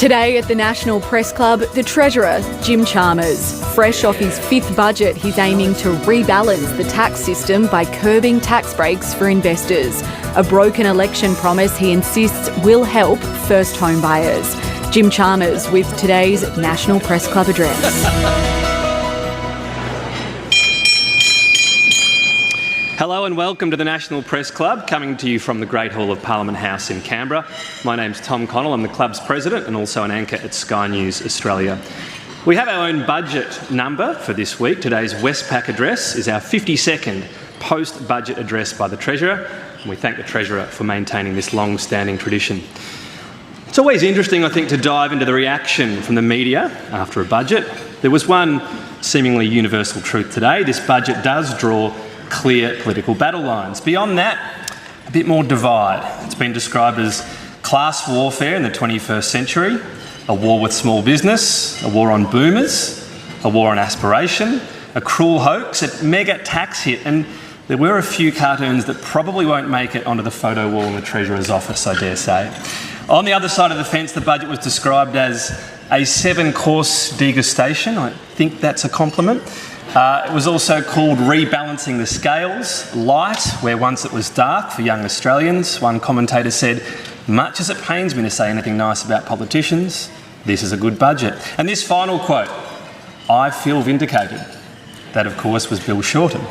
Today at the National Press Club, the Treasurer, Jim Chalmers. Fresh off his fifth budget, he's aiming to rebalance the tax system by curbing tax breaks for investors. A broken election promise he insists will help first home buyers. Jim Chalmers with today's National Press Club address. Hello and welcome to the National Press Club, coming to you from the Great Hall of Parliament House in Canberra. My name's Tom Connell, I'm the club's president and also an anchor at Sky News Australia. We have our own budget number for this week. Today's Westpac address is our 52nd post-budget address by the Treasurer, and we thank the Treasurer for maintaining this long-standing tradition. It's always interesting, I think, to dive into the reaction from the media after a budget. There was one seemingly universal truth today. This budget does draw clear political battle lines. Beyond that, a bit more divide. It's been described as class warfare in the 21st century, a war with small business, a war on boomers, a war on aspiration, a cruel hoax, a mega tax hit, and there were a few cartoons that probably won't make it onto the photo wall in the Treasurer's office, I dare say. On the other side of the fence, the budget was described as a 7-course degustation. I think that's a compliment. It was also called rebalancing the scales, light where once it was dark for young Australians. One commentator said, "Much as it pains me to say anything nice about politicians, this is a good budget." And this final quote, "I feel vindicated." That, of course, was Bill Shorten.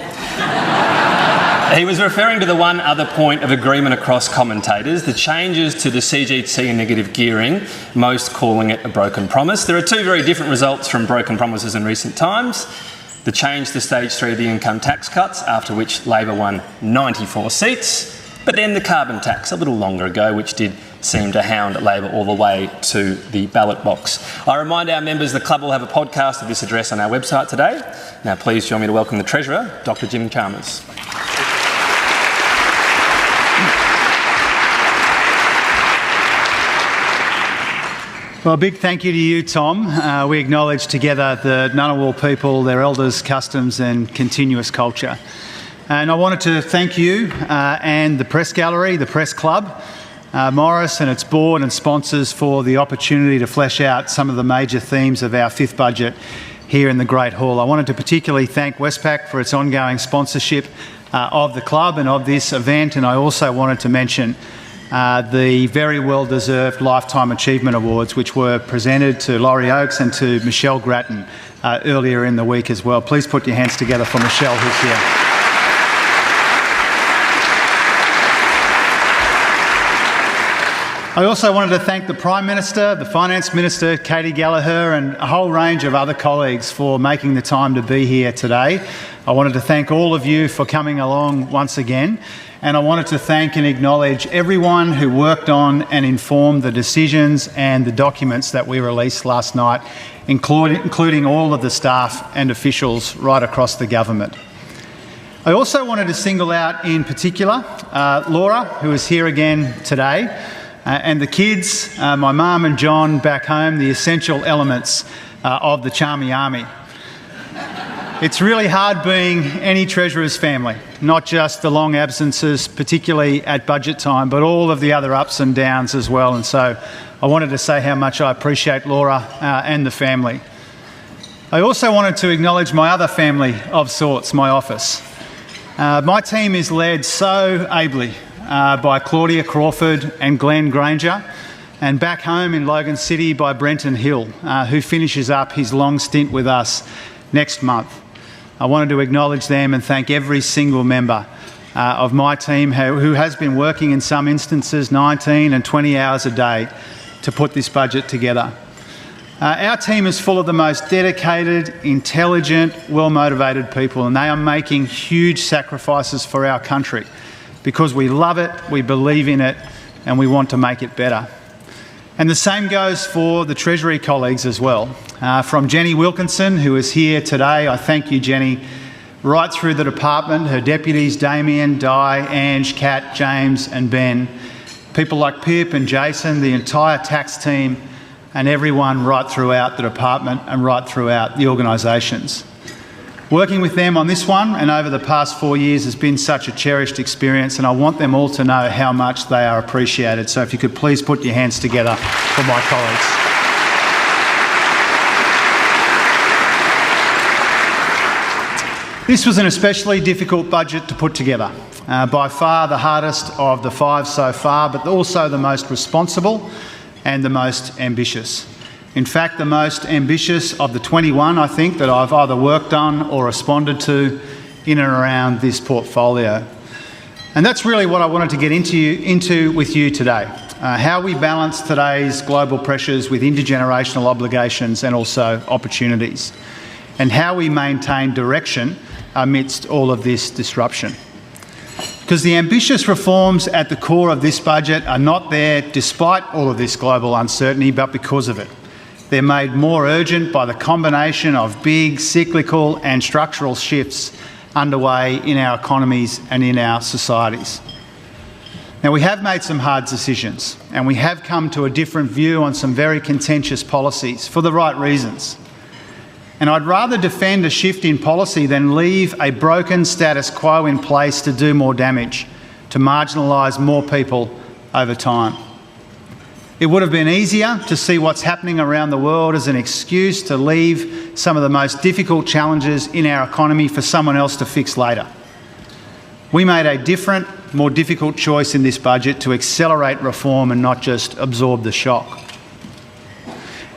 He was referring to the one other point of agreement across commentators, the changes to the CGT and negative gearing, most calling it a broken promise. There are two very different results from broken promises in recent times. The change to stage 3 of the income tax cuts, after which Labor won 94 seats, but then the carbon tax a little longer ago, which did seem to hound Labor all the way to the ballot box. I remind our members the club will have a podcast of this address on our website today. Now please join me to welcome the Treasurer, Dr. Jim Chalmers. Well, a big thank you to you, Tom. We acknowledge together the Ngunnawal people, their elders, customs and continuous culture. And I wanted to thank you and the Press Gallery, the Press Club, Morris and its board and sponsors for the opportunity to flesh out some of the major themes of our fifth budget here in the Great Hall. I wanted to particularly thank Westpac for its ongoing sponsorship of the club and of this event, and I also wanted to mention the very well-deserved Lifetime Achievement Awards, which were presented to Laurie Oakes and to Michelle Grattan earlier in the week as well. Please put your hands together for Michelle, who's here. I also wanted to thank the Prime Minister, the Finance Minister, Katie Gallagher, and a whole range of other colleagues for making the time to be here today. I wanted to thank all of you for coming along once again. And I wanted to thank and acknowledge everyone who worked on and informed the decisions and the documents that we released last night, including all of the staff and officials right across the government. I also wanted to single out in particular Laura, who is here again today, and the kids, my mum and John back home, the essential elements of the Charmy Army. It's really hard being any Treasurer's family, not just the long absences, particularly at budget time, but all of the other ups and downs as well. And so I wanted to say how much I appreciate Laura and the family. I also wanted to acknowledge my other family of sorts, my office. My team is led so ably by Claudia Crawford and Glenn Granger, and back home in Logan City by Brenton Hill, who finishes up his long stint with us next month. I wanted to acknowledge them and thank every single member of my team who has been working in some instances 19 and 20 hours a day to put this budget together. Our team is full of the most dedicated, intelligent, well-motivated people, and they are making huge sacrifices for our country because we love it, we believe in it, and we want to make it better. And the same goes for the Treasury colleagues as well. From Jenny Wilkinson, who is here today, I thank you, Jenny, right through the department, her deputies, Damien, Di, Ange, Kat, James and Ben, people like Pip and Jason, the entire tax team, and everyone right throughout the department and right throughout the organisations. Working with them on this one and over the past 4 years has been such a cherished experience, and I want them all to know how much they are appreciated. So if you could please put your hands together for my colleagues. This was an especially difficult budget to put together. By far the hardest of the 5 so far, but also the most responsible and the most ambitious. In fact, the most ambitious of the 21, I think, that I've either worked on or responded to in and around this portfolio. And that's really what I wanted to get into with you today. How we balance today's global pressures with intergenerational obligations and also opportunities, and how we maintain direction amidst all of this disruption. Because the ambitious reforms at the core of this budget are not there despite all of this global uncertainty, but because of it. They're made more urgent by the combination of big cyclical and structural shifts underway in our economies and in our societies. Now, we have made some hard decisions, and we have come to a different view on some very contentious policies for the right reasons. And I'd rather defend a shift in policy than leave a broken status quo in place to do more damage, to marginalise more people over time. It would have been easier to see what's happening around the world as an excuse to leave some of the most difficult challenges in our economy for someone else to fix later. We made a different, more difficult choice in this budget to accelerate reform and not just absorb the shock.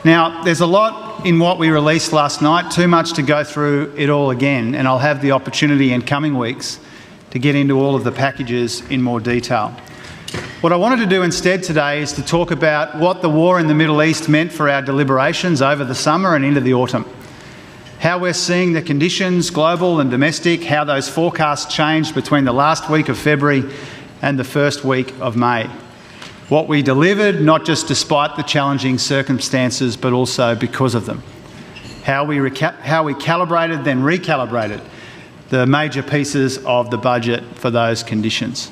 Now, there's a lot in what we released last night, too much to go through it all again, and I'll have the opportunity in coming weeks to get into all of the packages in more detail. What I wanted to do instead today is to talk about what the war in the Middle East meant for our deliberations over the summer and into the autumn. How we're seeing the conditions, global and domestic, how those forecasts changed between the last week of February and the first week of May. What we delivered, not just despite the challenging circumstances, but also because of them. How we calibrated, then recalibrated the major pieces of the budget for those conditions.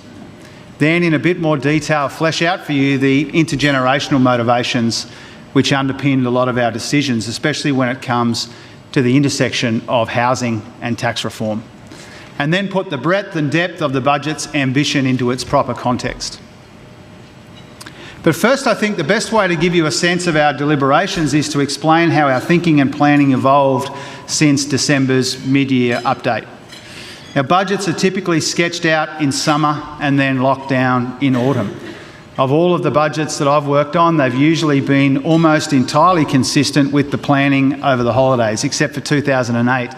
Then, in a bit more detail, flesh out for you the intergenerational motivations which underpinned a lot of our decisions, especially when it comes to the intersection of housing and tax reform. And then put the breadth and depth of the budget's ambition into its proper context. But first, I think the best way to give you a sense of our deliberations is to explain how our thinking and planning evolved since December's mid-year update. Our budgets are typically sketched out in summer and then locked down in autumn. Of all of the budgets that I've worked on, they've usually been almost entirely consistent with the planning over the holidays, except for 2008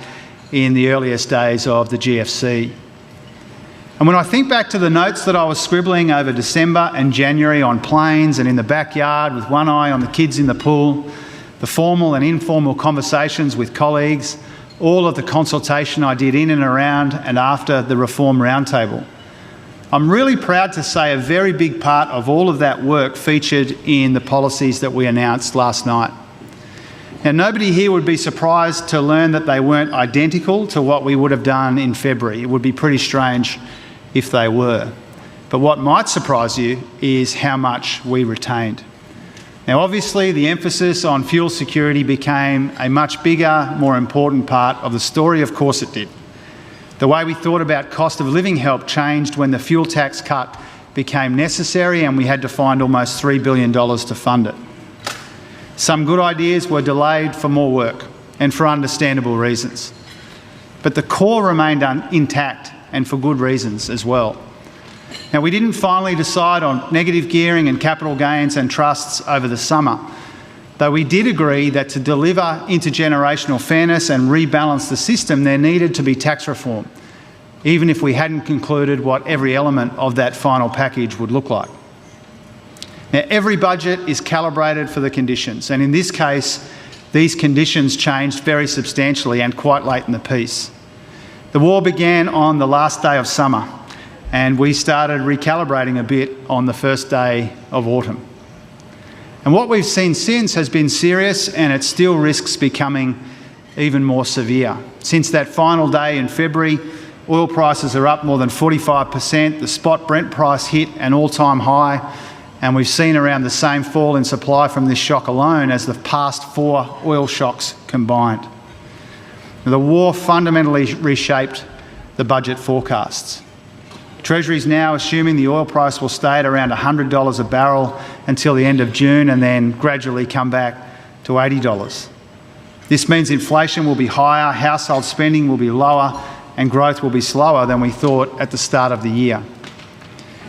in the earliest days of the GFC. And when I think back to the notes that I was scribbling over December and January on planes and in the backyard with one eye on the kids in the pool, the formal and informal conversations with colleagues, all of the consultation I did in and around and after the Reform Roundtable, I'm really proud to say a very big part of all of that work featured in the policies that we announced last night. Now, nobody here would be surprised to learn that they weren't identical to what we would have done in February. It would be pretty strange if they were. But what might surprise you is how much we retained. Now, obviously, the emphasis on fuel security became a much bigger, more important part of the story. Of course it did. The way we thought about cost of living help changed when the fuel tax cut became necessary and we had to find almost $3 billion to fund it. Some good ideas were delayed for more work and for understandable reasons. But the core remained intact and for good reasons as well. Now, we didn't finally decide on negative gearing and capital gains and trusts over the summer, though we did agree that to deliver intergenerational fairness and rebalance the system, there needed to be tax reform, even if we hadn't concluded what every element of that final package would look like. Now, every budget is calibrated for the conditions, and in this case, these conditions changed very substantially and quite late in the piece. The war began on the last day of summer, and we started recalibrating a bit on the first day of autumn. And what we've seen since has been serious, and it still risks becoming even more severe. Since that final day in February, oil prices are up more than 45%, the spot Brent price hit an all-time high, and we've seen around the same fall in supply from this shock alone as the past 4 oil shocks combined. The war fundamentally reshaped the budget forecasts. Treasury is now assuming the oil price will stay at around $100 a barrel until the end of June and then gradually come back to $80. This means inflation will be higher, household spending will be lower, and growth will be slower than we thought at the start of the year.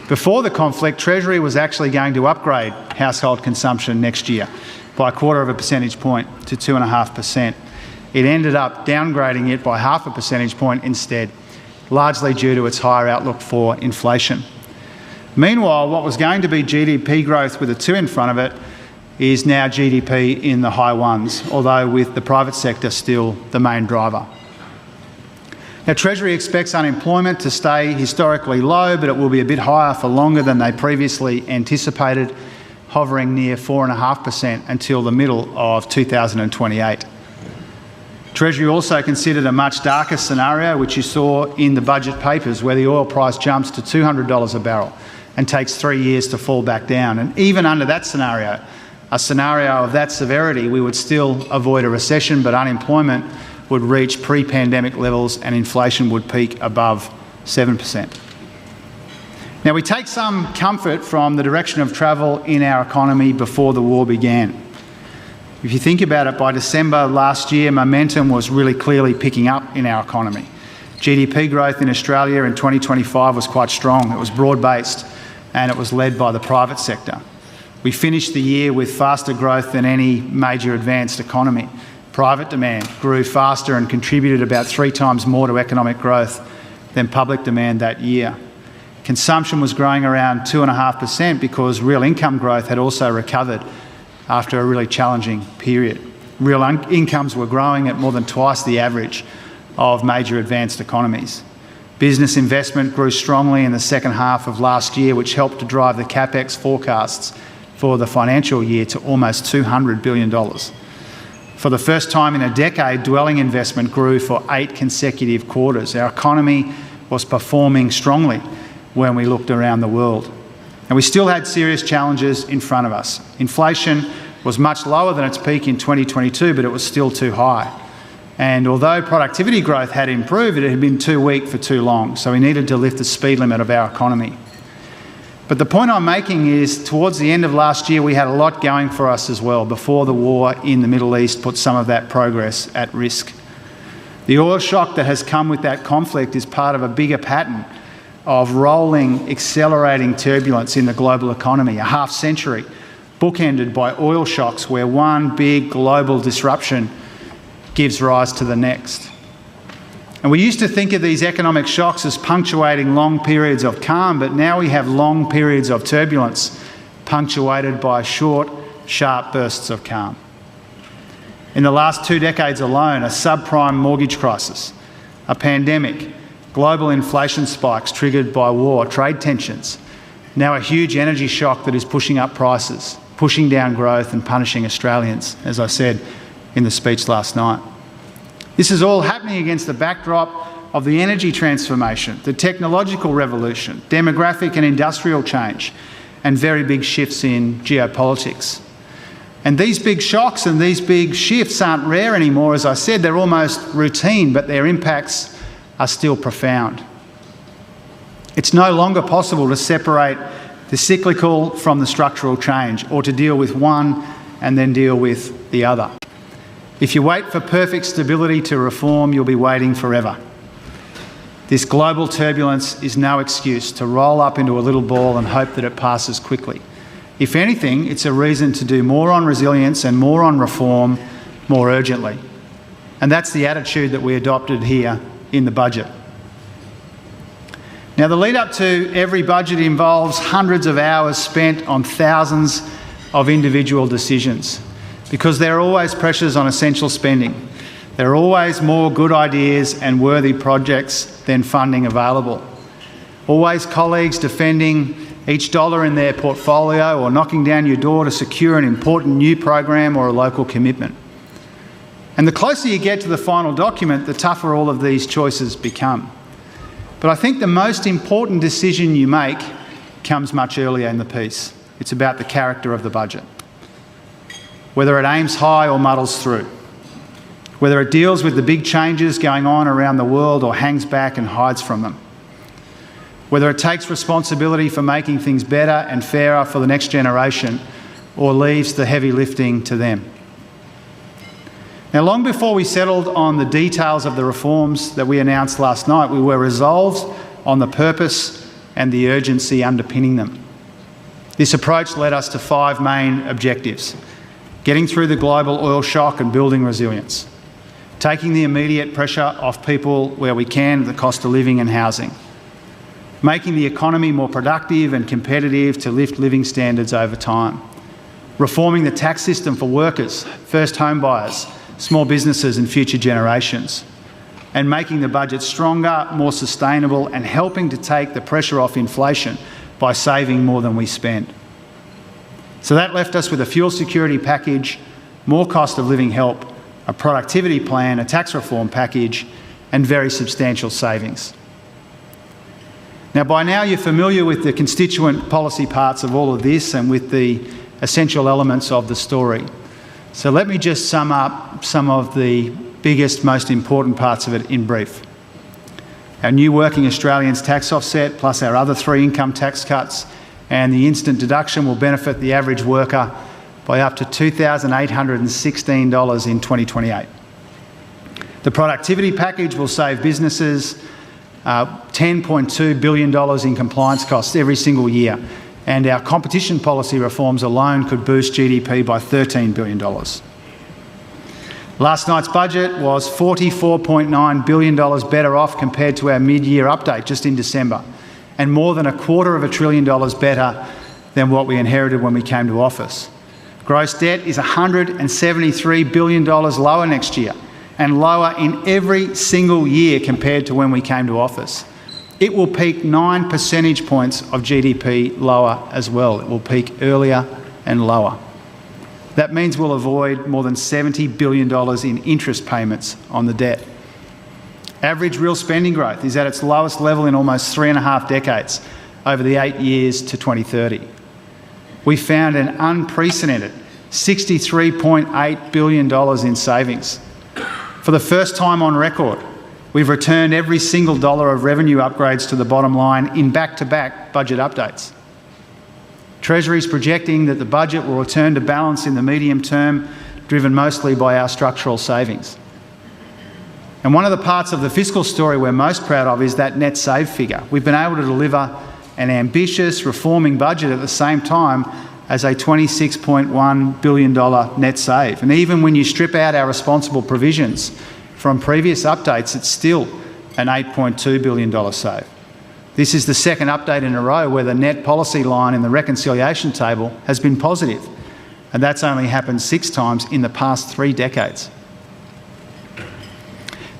Before the conflict, Treasury was actually going to upgrade household consumption next year by 0.25 percentage point to 2.5%. It ended up downgrading it by 0.5 percentage point instead, largely due to its higher outlook for inflation. Meanwhile, what was going to be GDP growth with a 2 in front of it is now GDP in the high ones, although with the private sector still the main driver. Now, Treasury expects unemployment to stay historically low, but it will be a bit higher for longer than they previously anticipated, hovering near 4.5% until the middle of 2028. Treasury also considered a much darker scenario, which you saw in the budget papers, where the oil price jumps to $200 a barrel and takes 3 years to fall back down. And even under that scenario, a scenario of that severity, we would still avoid a recession, but unemployment would reach pre-pandemic levels and inflation would peak above 7%. Now, we take some comfort from the direction of travel in our economy before the war began. If you think about it, by December last year, momentum was really clearly picking up in our economy. GDP growth in Australia in 2025 was quite strong. It was broad-based and it was led by the private sector. We finished the year with faster growth than any major advanced economy. Private demand grew faster and contributed about 3 times more to economic growth than public demand that year. Consumption was growing around 2.5% because real income growth had also recovered after a really challenging period. Real incomes were growing at more than twice the average of major advanced economies. Business investment grew strongly in the second half of last year, which helped to drive the CapEx forecasts for the financial year to almost $200 billion. For the first time in a decade, dwelling investment grew for 8 consecutive quarters. Our economy was performing strongly when we looked around the world. And we still had serious challenges in front of us. Inflation was much lower than its peak in 2022, but it was still too high. And although productivity growth had improved, it had been too weak for too long. So we needed to lift the speed limit of our economy. But the point I'm making is, towards the end of last year, we had a lot going for us as well before the war in the Middle East put some of that progress at risk. The oil shock that has come with that conflict is part of a bigger pattern of rolling, accelerating turbulence in the global economy, a half century bookended by oil shocks where one big global disruption gives rise to the next. And we used to think of these economic shocks as punctuating long periods of calm, but now we have long periods of turbulence punctuated by short, sharp bursts of calm. In the last 2 decades alone, a subprime mortgage crisis, a pandemic, global inflation spikes triggered by war, trade tensions, now a huge energy shock that is pushing up prices, pushing down growth and punishing Australians, as I said in the speech last night. This is all happening against the backdrop of the energy transformation, the technological revolution, demographic and industrial change, and very big shifts in geopolitics. And these big shocks and these big shifts aren't rare anymore. As I said, they're almost routine, but their impacts are still profound. It's no longer possible to separate the cyclical from the structural change, or to deal with one and then deal with the other. If you wait for perfect stability to reform, you'll be waiting forever. This global turbulence is no excuse to roll up into a little ball and hope that it passes quickly. If anything, it's a reason to do more on resilience and more on reform more urgently. And that's the attitude that we adopted here in the budget. Now, the lead up to every budget involves hundreds of hours spent on thousands of individual decisions, because there are always pressures on essential spending. There are always more good ideas and worthy projects than funding available. Always colleagues defending each dollar in their portfolio or knocking down your door to secure an important new program or a local commitment. And the closer you get to the final document, the tougher all of these choices become. But I think the most important decision you make comes much earlier in the piece. It's about the character of the budget. Whether it aims high or muddles through. Whether it deals with the big changes going on around the world or hangs back and hides from them. Whether it takes responsibility for making things better and fairer for the next generation or leaves the heavy lifting to them. Now, long before we settled on the details of the reforms that we announced last night, we were resolved on the purpose and the urgency underpinning them. This approach led us to 5 main objectives: getting through the global oil shock and building resilience, taking the immediate pressure off people where we can, the cost of living and housing, making the economy more productive and competitive to lift living standards over time, reforming the tax system for workers, first home buyers, small businesses and future generations, and making the budget stronger, more sustainable and helping to take the pressure off inflation by saving more than we spend. So that left us with a fuel security package, more cost of living help, a productivity plan, a tax reform package and very substantial savings. Now, by now you're familiar with the constituent policy parts of all of this and with the essential elements of the story. So let me just sum up some of the biggest, most important parts of it in brief. Our new Working Australians tax offset, plus our other 3 income tax cuts, and the instant deduction will benefit the average worker by up to $2,816 in 2028. The productivity package will save businesses $10.2 billion in compliance costs every single year, and our competition policy reforms alone could boost GDP by $13 billion. Last night's budget was $44.9 billion better off compared to our mid-year update just in December, and more than $250 billion better than what we inherited when we came to office. Gross debt is $173 billion lower next year, and lower in every single year compared to when we came to office. It will peak 9 percentage points of GDP lower as well. It will peak earlier and lower. That means we'll avoid more than $70 billion in interest payments on the debt. Average real spending growth is at its lowest level in almost 3.5 decades over the 8 years to 2030. We found an unprecedented $63.8 billion in savings. For the first time on record, we've returned every single dollar of revenue upgrades to the bottom line in back-to-back budget updates. Treasury is projecting that the budget will return to balance in the medium term, driven mostly by our structural savings. And one of the parts of the fiscal story we're most proud of is that net save figure. We've been able to deliver an ambitious reforming budget at the same time as a $26.1 billion net save. And even when you strip out our responsible provisions from previous updates, it's still an $8.2 billion save. This is the second update in a row where the net policy line in the reconciliation table has been positive, and that's only happened 6 times in the past 3 decades.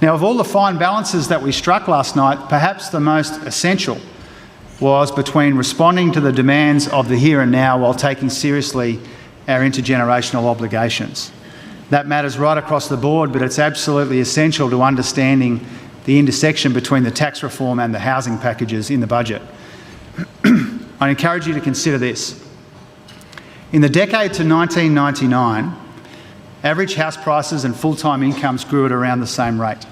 Now, of all the fine balances that we struck last night, perhaps the most essential was between responding to the demands of the here and now while taking seriously our intergenerational obligations. That matters right across the board, but it's absolutely essential to understanding the intersection between the tax reform and the housing packages in the budget. I encourage you to consider this. In the decade to 1999, average house prices and full-time incomes grew at around the same rate.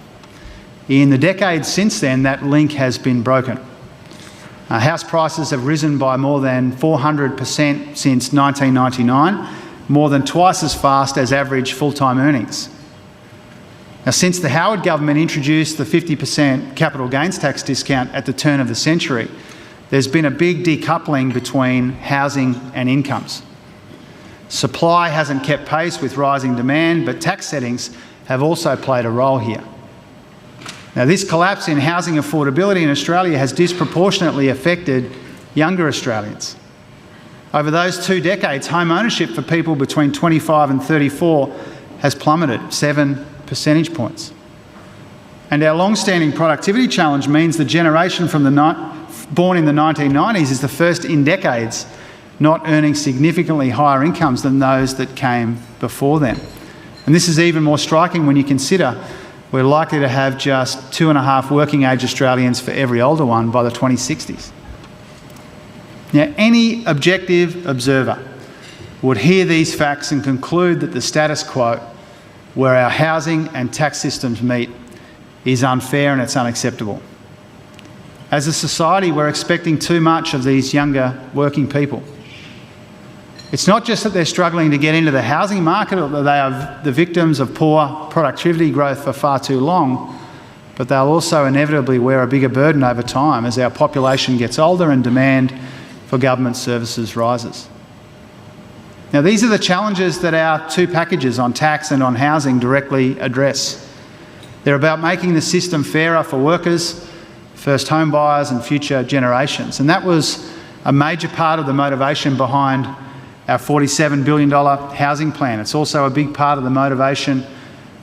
In the decades since then, that link has been broken. House prices have risen by more than 400% since 1999, more than twice as fast as average full-time earnings. Now, since the Howard government introduced the 50% capital gains tax discount at the turn of the century, there's been a big decoupling between housing and incomes. Supply hasn't kept pace with rising demand, but tax settings have also played a role here. Now, this collapse in housing affordability in Australia has disproportionately affected younger Australians. Over those 2 decades, home ownership for people between 25 and 34 has plummeted 7 percentage points. And our long-standing productivity challenge means the generation from born in the 1990s is the first in decades not earning significantly higher incomes than those that came before them. And this is even more striking when you consider we're likely to have just 2.5 working-age Australians for every older one by the 2060s. Now, any objective observer would hear these facts and conclude that the status quo, where our housing and tax systems meet, is unfair and it's unacceptable. As a society, we're expecting too much of these younger working people. It's not just that they're struggling to get into the housing market or that they are the victims of poor productivity growth for far too long, but they'll also inevitably wear a bigger burden over time as our population gets older and demand for government services rises. Now, these are the challenges that our two packages on tax and on housing directly address. They're about making the system fairer for workers, first home buyers and future generations. And that was a major part of the motivation behind our $47 billion housing plan. It's also a big part of the motivation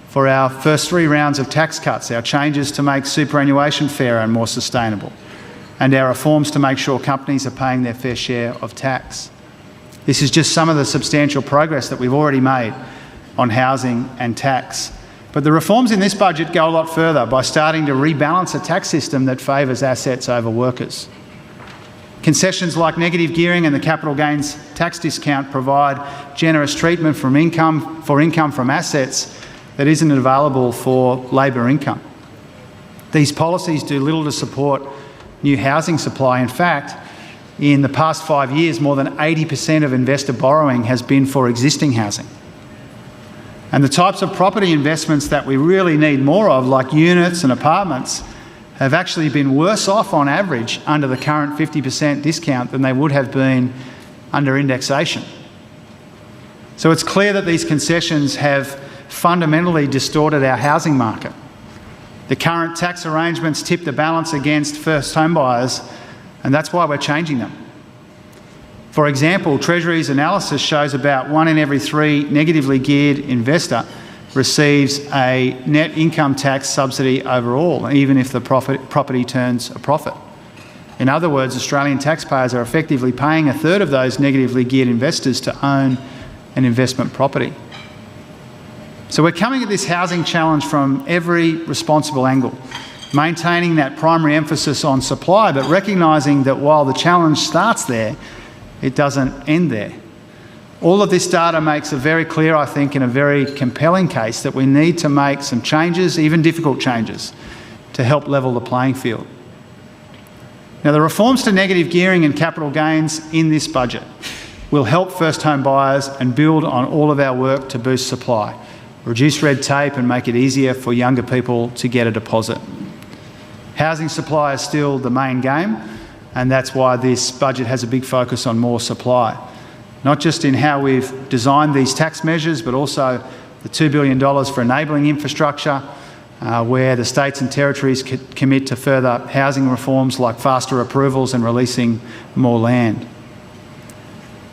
for our first 3 rounds of tax cuts, our changes to make superannuation fairer and more sustainable, and our reforms to make sure companies are paying their fair share of tax. This is just some of the substantial progress that we've already made on housing and tax. But the reforms in this budget go a lot further by starting to rebalance a tax system that favours assets over workers. Concessions like negative gearing and the capital gains tax discount provide generous treatment for income from assets that isn't available for labour income. These policies do little to support new housing supply. In fact, in the past 5 years, more than 80% of investor borrowing has been for existing housing. And the types of property investments that we really need more of, like units and apartments, have actually been worse off on average under the current 50% discount than they would have been under indexation. So it's clear that these concessions have fundamentally distorted our housing market. The current tax arrangements tip the balance against first home buyers, and that's why we're changing them. For example, Treasury's analysis shows about 1 in every 3 negatively geared investor receives a net income tax subsidy overall, even if the property turns a profit. In other words, Australian taxpayers are effectively paying a third of those negatively geared investors to own an investment property. So we're coming at this housing challenge from every responsible angle, maintaining that primary emphasis on supply, but recognising that while the challenge starts there, it doesn't end there. All of this data makes it very clear, I think, in a very compelling case that we need to make some changes, even difficult changes, to help level the playing field. Now, the reforms to negative gearing and capital gains in this budget will help first home buyers and build on all of our work to boost supply, reduce red tape and make it easier for younger people to get a deposit. Housing supply is still the main game, and that's why this budget has a big focus on more supply. Not just in how we've designed these tax measures, but also the $2 billion for enabling infrastructure, where the states and territories commit to further housing reforms like faster approvals and releasing more land.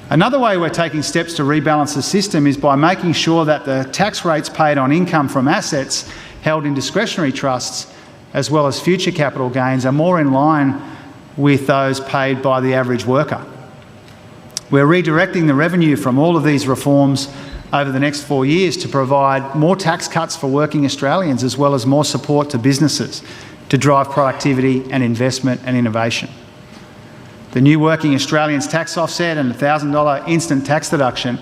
Another way we're taking steps to rebalance the system is by making sure that the tax rates paid on income from assets held in discretionary trusts, as well as future capital gains, are more in line with those paid by the average worker. We're redirecting the revenue from all of these reforms over the next 4 years to provide more tax cuts for working Australians, as well as more support to businesses to drive productivity and investment and innovation. The new Working Australians tax offset and the $1,000 instant tax deduction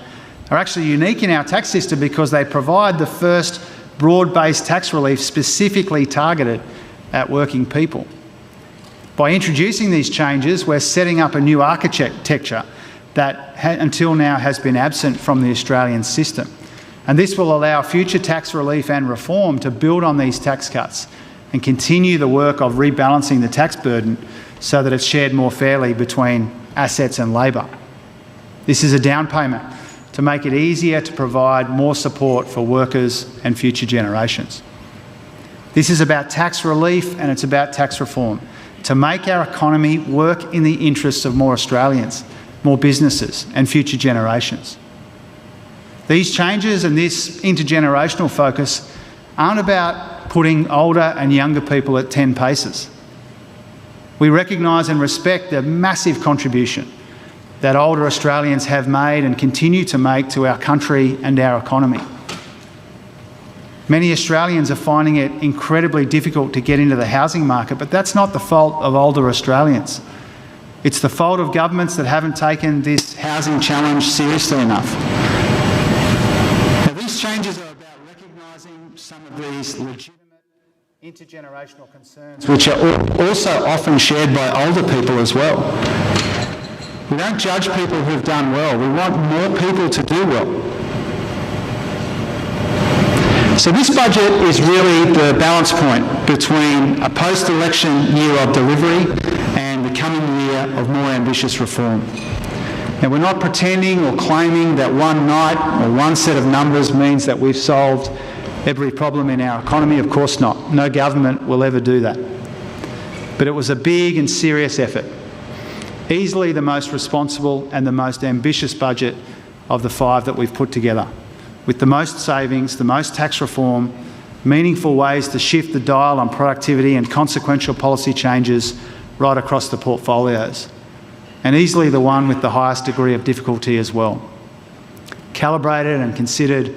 are actually unique in our tax system because they provide the first broad-based tax relief specifically targeted at working people. By introducing these changes, we're setting up a new architecture that until now has been absent from the Australian system. And this will allow future tax relief and reform to build on these tax cuts and continue the work of rebalancing the tax burden so that it's shared more fairly between assets and labour. This is a down payment to make it easier to provide more support for workers and future generations. This is about tax relief and it's about tax reform, to make our economy work in the interests of more Australians, more businesses and future generations. These changes and this intergenerational focus aren't about putting older and younger people at 10 paces. We recognise and respect the massive contribution that older Australians have made and continue to make to our country and our economy. Many Australians are finding it incredibly difficult to get into the housing market, but that's not the fault of older Australians. It's the fault of governments that haven't taken this housing challenge seriously enough. Now, these changes are about recognising some of these legitimate intergenerational concerns, which are also often shared by older people as well. We don't judge people who've done well. We want more people to do well. So this budget is really the balance point between a post-election year of delivery and the coming year of more ambitious reform. Now, we're not pretending or claiming that one night or one set of numbers means that we've solved every problem in our economy. Of course not. No government will ever do that. But it was a big and serious effort. Easily the most responsible and the most ambitious budget of the 5 that we've put together, with the most savings, the most tax reform, meaningful ways to shift the dial on productivity and consequential policy changes right across the portfolios, and easily the one with the highest degree of difficulty as well. Calibrated and considered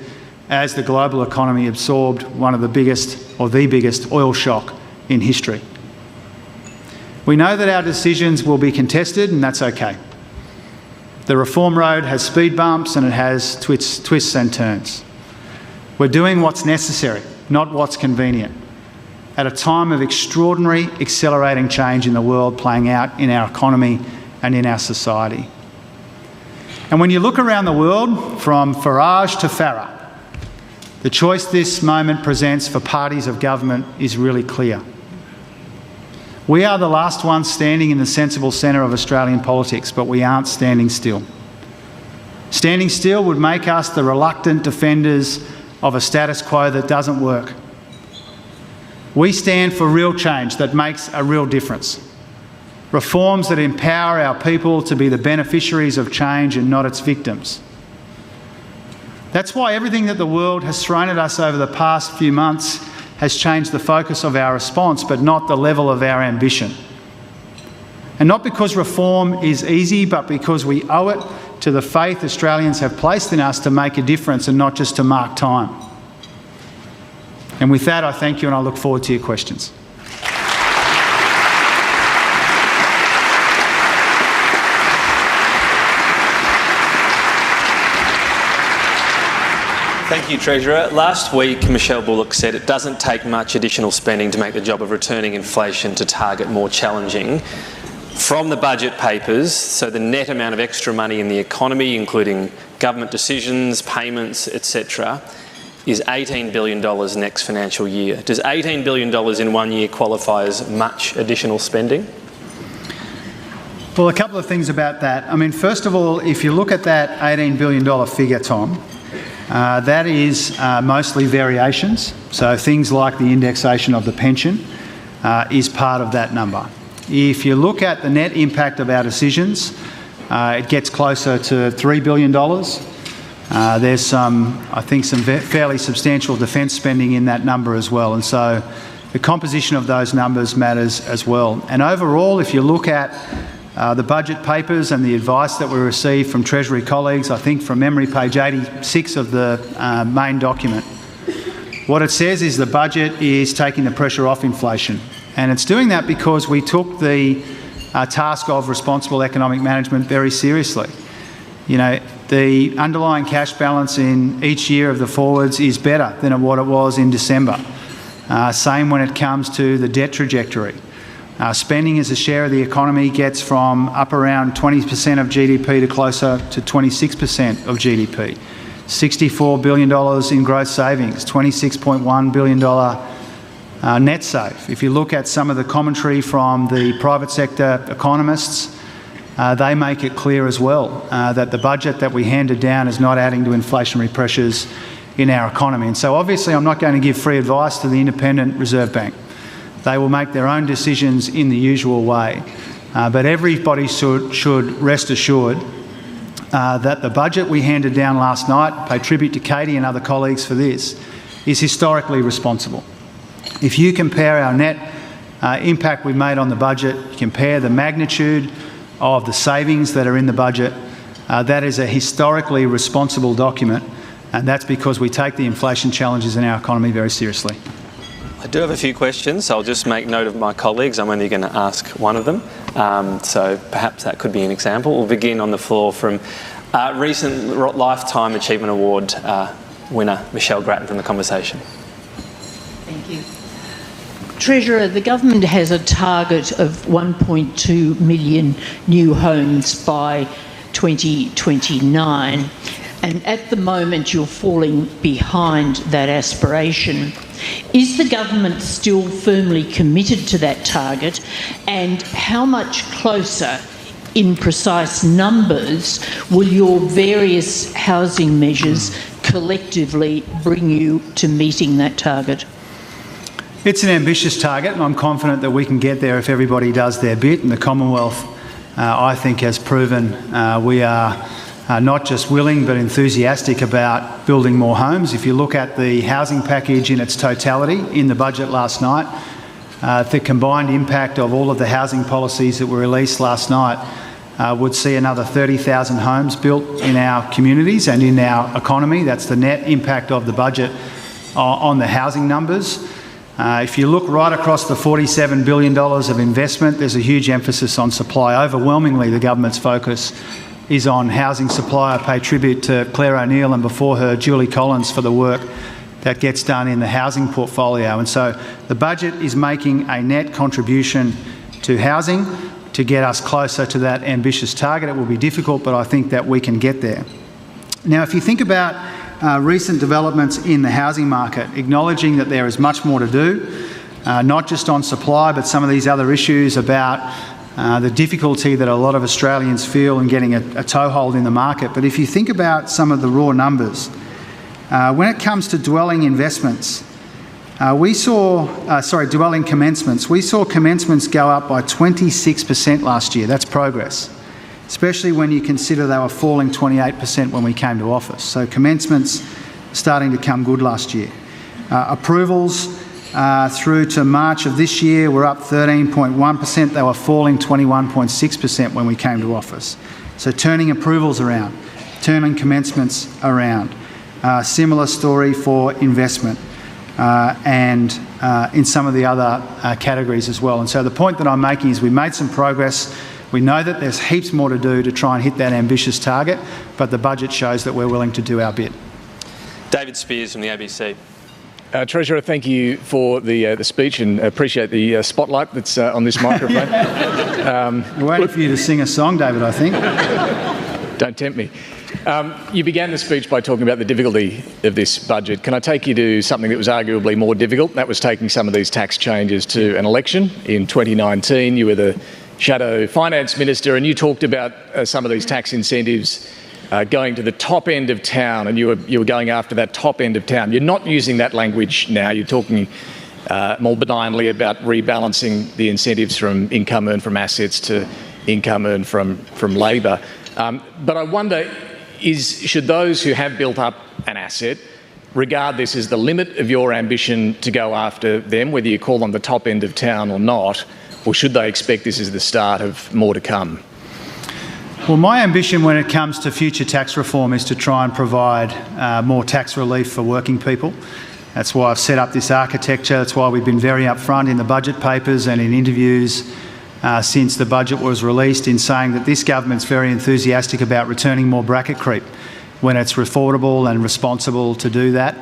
as the global economy absorbed one of the biggest, or the biggest, oil shock in history. We know that our decisions will be contested, and that's okay. The reform road has speed bumps and it has twists and turns. We're doing what's necessary, not what's convenient, at a time of extraordinary accelerating change in the world playing out in our economy and in our society. And when you look around the world, from Farage to Farah, the choice this moment presents for parties of government is really clear. We are the last ones standing in the sensible centre of Australian politics, but we aren't standing still. Standing still would make us the reluctant defenders of a status quo that doesn't work. We stand for real change that makes a real difference. Reforms that empower our people to be the beneficiaries of change and not its victims. That's why everything that the world has thrown at us over the past few months has changed the focus of our response, but not the level of our ambition. And not because reform is easy, but because we owe it to the faith Australians have placed in us to make a difference and not just to mark time. And with that, I thank you and I look forward to your questions. Thank you, Treasurer. Last week, Michelle Bullock said it doesn't take much additional spending to make the job of returning inflation to target more challenging. From the budget papers, so the net amount of extra money in the economy, including government decisions, payments, etc., is $18 billion next financial year. Does $18 billion in 1 year qualify as much additional spending? Well, a couple of things about that. I mean, first of all, if you look at that $18 billion figure, Tom, that is mostly variations. So things like the indexation of the pension is part of that number. If you look at the net impact of our decisions, it gets closer to $3 billion. There's some fairly substantial defence spending in that number as well. And so the composition of those numbers matters as well. And overall, if you look at the budget papers and the advice that we received from Treasury colleagues, I think from memory, page 86 of the main document, what it says is the budget is taking the pressure off inflation. And it's doing that because we took the task of responsible economic management very seriously. You know, the underlying cash balance in each year of the forwards is better than what it was in December. Same when it comes to the debt trajectory. Spending as a share of the economy gets from up around 20% of GDP to closer to 26% of GDP. $64 billion in gross savings, $26.1 billion net save. If you look at some of the commentary from the private sector economists, they make it clear as well that the budget that we handed down is not adding to inflationary pressures in our economy. And so obviously I'm not going to give free advice to the Independent Reserve Bank. They will make their own decisions in the usual way. But everybody should rest assured that the budget we handed down last night, pay tribute to Katie and other colleagues for this, is historically responsible. If you compare our net impact we made on the budget, compare the magnitude of the savings that are in the budget, that is a historically responsible document, and that's because we take the inflation challenges in our economy very seriously. I do have a few questions, so I'll just make note of my colleagues. I'm only going to ask one of them, so perhaps that could be an example. We'll begin on the floor from recent Lifetime Achievement Award winner Michelle Grattan from The Conversation. Thank you. Treasurer, the government has a target of 1.2 million new homes by 2029, and at the moment you're falling behind that aspiration. Is the government still firmly committed to that target, and how much closer in precise numbers will your various housing measures collectively bring you to meeting that target? It's an ambitious target, and I'm confident that we can get there if everybody does their bit. And the Commonwealth, I think, has proven we are not just willing but enthusiastic about building more homes. If you look at the housing package in its totality in the budget last night, the combined impact of all of the housing policies that were released last night would see another 30,000 homes built in our communities and in our economy. That's the net impact of the budget on the housing numbers. If you look right across the $47 billion of investment, there's a huge emphasis on supply. Overwhelmingly, the government's focus is on housing supply. I pay tribute to Claire O'Neill and before her, Julie Collins, for the work that gets done in the housing portfolio. And so the budget is making a net contribution to housing to get us closer to that ambitious target. It will be difficult, but I think that we can get there. Now, if you think about recent developments in the housing market, acknowledging that there is much more to do, not just on supply, but some of these other issues about the difficulty that a lot of Australians feel in getting a toehold in the market. But if you think about some of the raw numbers, when it comes to dwelling investments, dwelling commencements, we saw commencements go up by 26% last year. That's progress, especially when you consider they were falling 28% when we came to office. So commencements starting to come good last year. Approvals through to March of this year were up 13.1%. They were falling 21.6% when we came to office. So turning approvals around, turning commencements around. Similar story for investment and in some of the other categories as well. And so the point that I'm making is we made some progress. We know that there's heaps more to do to try and hit that ambitious target, but the budget shows that we're willing to do our bit. David Spears from the ABC. Treasurer, thank you for the speech and appreciate the spotlight that's on this microphone. We're waiting for you to sing a song, David, I think. Don't tempt me. You began the speech by talking about the difficulty of this budget. Can I take you to something that was arguably more difficult? That was taking some of these tax changes to an election. In 2019, you were the Shadow Finance Minister and you talked about some of these tax incentives going to the top end of town, and you were going after that top end of town. You're not using that language now. You're talking more benignly about rebalancing the incentives from income earned from assets to income earned from labour. But I wonder, should those who have built up an asset regard this as the limit of your ambition to go after them, whether you call them the top end of town or not, or should they expect this as the start of more to come? Well, my ambition when it comes to future tax reform is to try and provide more tax relief for working people. That's why I've set up this architecture. That's why we've been very upfront in the budget papers and in interviews since the budget was released in saying that this government's very enthusiastic about returning more bracket creep when it's affordable and responsible to do that.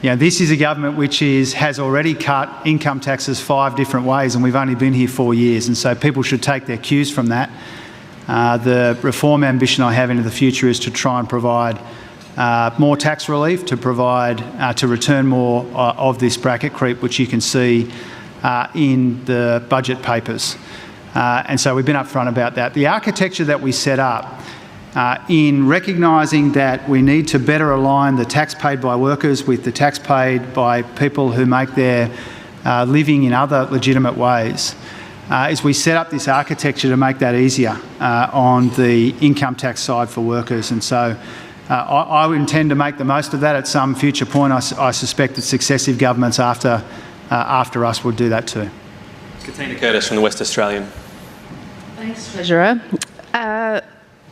You know, this is a government which has already cut income taxes 5 different ways, and we've only been here 4 years, and so people should take their cues from that. The reform ambition I have into the future is to try and provide more tax relief, to return more of this bracket creep, which you can see in the budget papers. And so we've been upfront about that. The architecture that we set up in recognising that we need to better align the tax paid by workers with the tax paid by people who make their living in other legitimate ways, is we set up this architecture to make that easier on the income tax side for workers. And so I intend to make the most of that at some future point. I suspect that successive governments after us will do that too. Katina Curtis from the West Australian. Thanks, Treasurer.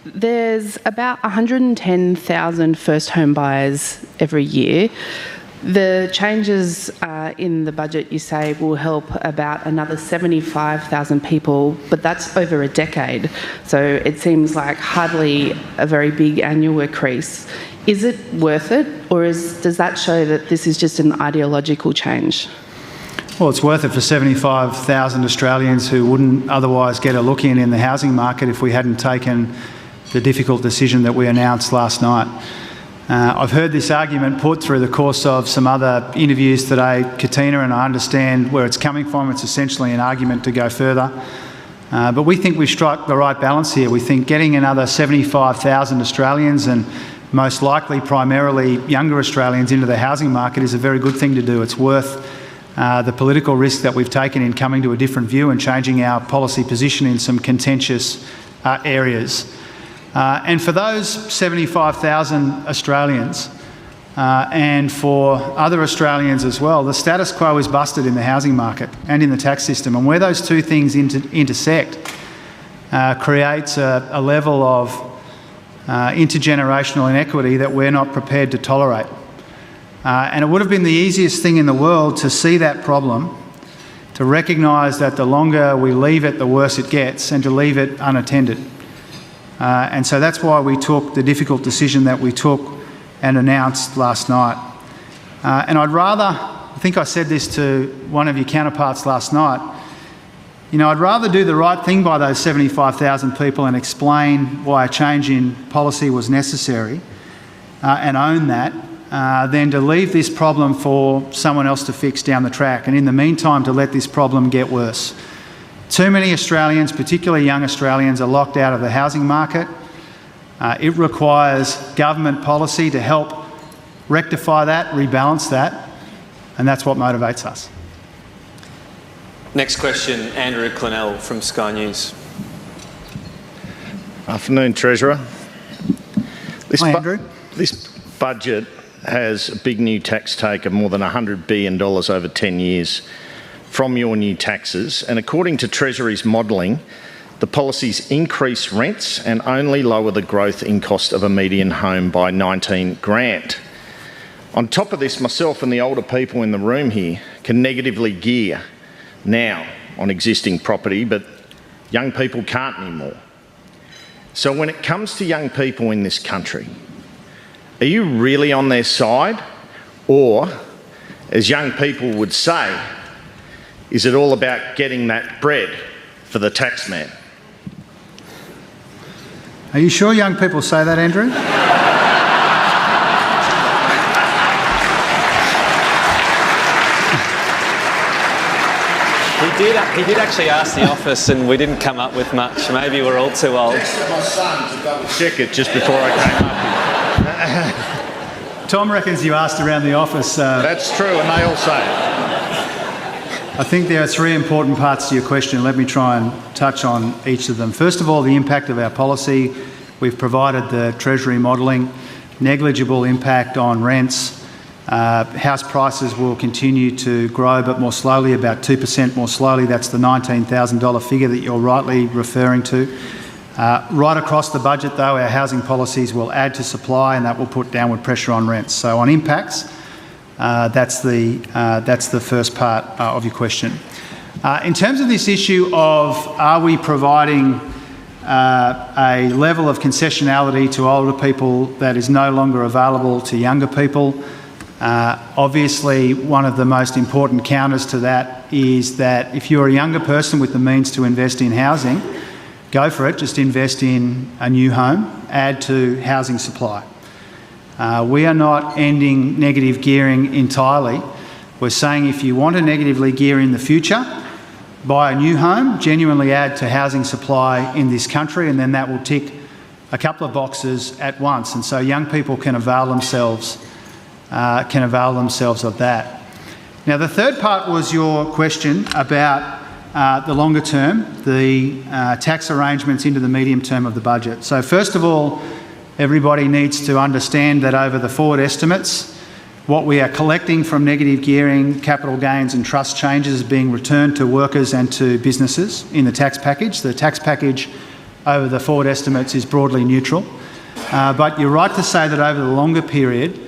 There's about 110,000 first home buyers every year. The changes in the budget, you say, will help about another 75,000 people, but that's over a decade. So it seems like hardly a very big annual increase. Is it worth it, or does that show that this is just an ideological change? Well, it's worth it for 75,000 Australians who wouldn't otherwise get a look in the housing market if we hadn't taken the difficult decision that we announced last night. I've heard this argument put through the course of some other interviews today, Katina, and I understand where it's coming from. It's essentially an argument to go further. But we think we've struck the right balance here. We think getting another 75,000 Australians, and most likely primarily younger Australians, into the housing market is a very good thing to do. It's worth the political risk that we've taken in coming to a different view and changing our policy position in some contentious areas. And for those 75,000 Australians and for other Australians as well, the status quo is busted in the housing market and in the tax system. And where those two things intersect creates a level of intergenerational inequity that we're not prepared to tolerate. And it would have been the easiest thing in the world to see that problem, to recognise that the longer we leave it, the worse it gets, and to leave it unattended. And so that's why we took the difficult decision that we took and announced last night. And I think I said this to one of your counterparts last night, I'd rather do the right thing by those 75,000 people and explain why a change in policy was necessary and own that, than to leave this problem for someone else to fix down the track, and in the meantime to let this problem get worse. Too many Australians, particularly young Australians, are locked out of the housing market. It requires government policy to help rectify that, rebalance that, and that's what motivates us. Next question, Andrew Clennell from Sky News. Afternoon, Treasurer. Hi, Andrew. This budget has a big new tax take of more than $100 billion over 10 years from your new taxes, and according to Treasury's modelling, the policies increase rents and only lower the growth in cost of a median home by 19 grand. On top of this, myself and the older people in the room here can negatively gear now on existing property, but young people can't anymore. So when it comes to young people in this country, are you really on their side? Or, as young people would say, is it all about getting that bread for the taxman? Are you sure young people say that, Andrew? He did actually ask the office and we didn't come up with much. Maybe we're all too old. I texted my son to double check it just before I came up here. Tom reckons you asked around the office. That's true, and they all say it. I think there are three important parts to your question. Let me try and touch on each of them. First of all, the impact of our policy. We've provided the Treasury modelling. Negligible impact on rents. House prices will continue to grow, but more slowly, about 2% more slowly. That's the $19,000 figure that you're rightly referring to. Right across the budget, though, our housing policies will add to supply, and that will put downward pressure on rents. So on impacts, that's the first part of your question. In terms of this issue of are we providing a level of concessionality to older people that is no longer available to younger people, obviously one of the most important counters to that is that if you're a younger person with the means to invest in housing, go for it, just invest in a new home, add to housing supply. We are not ending negative gearing entirely. We're saying if you want to negatively gear in the future, buy a new home, genuinely add to housing supply in this country, and then that will tick a couple of boxes at once. And so young people can avail themselves of that. Now, the third part was your question about the longer term, the tax arrangements into the medium term of the budget. So first of all, everybody needs to understand that over the forward estimates, what we are collecting from negative gearing, capital gains and trust changes is being returned to workers and to businesses in the tax package. The tax package over the forward estimates is broadly neutral. But you're right to say that over the longer period,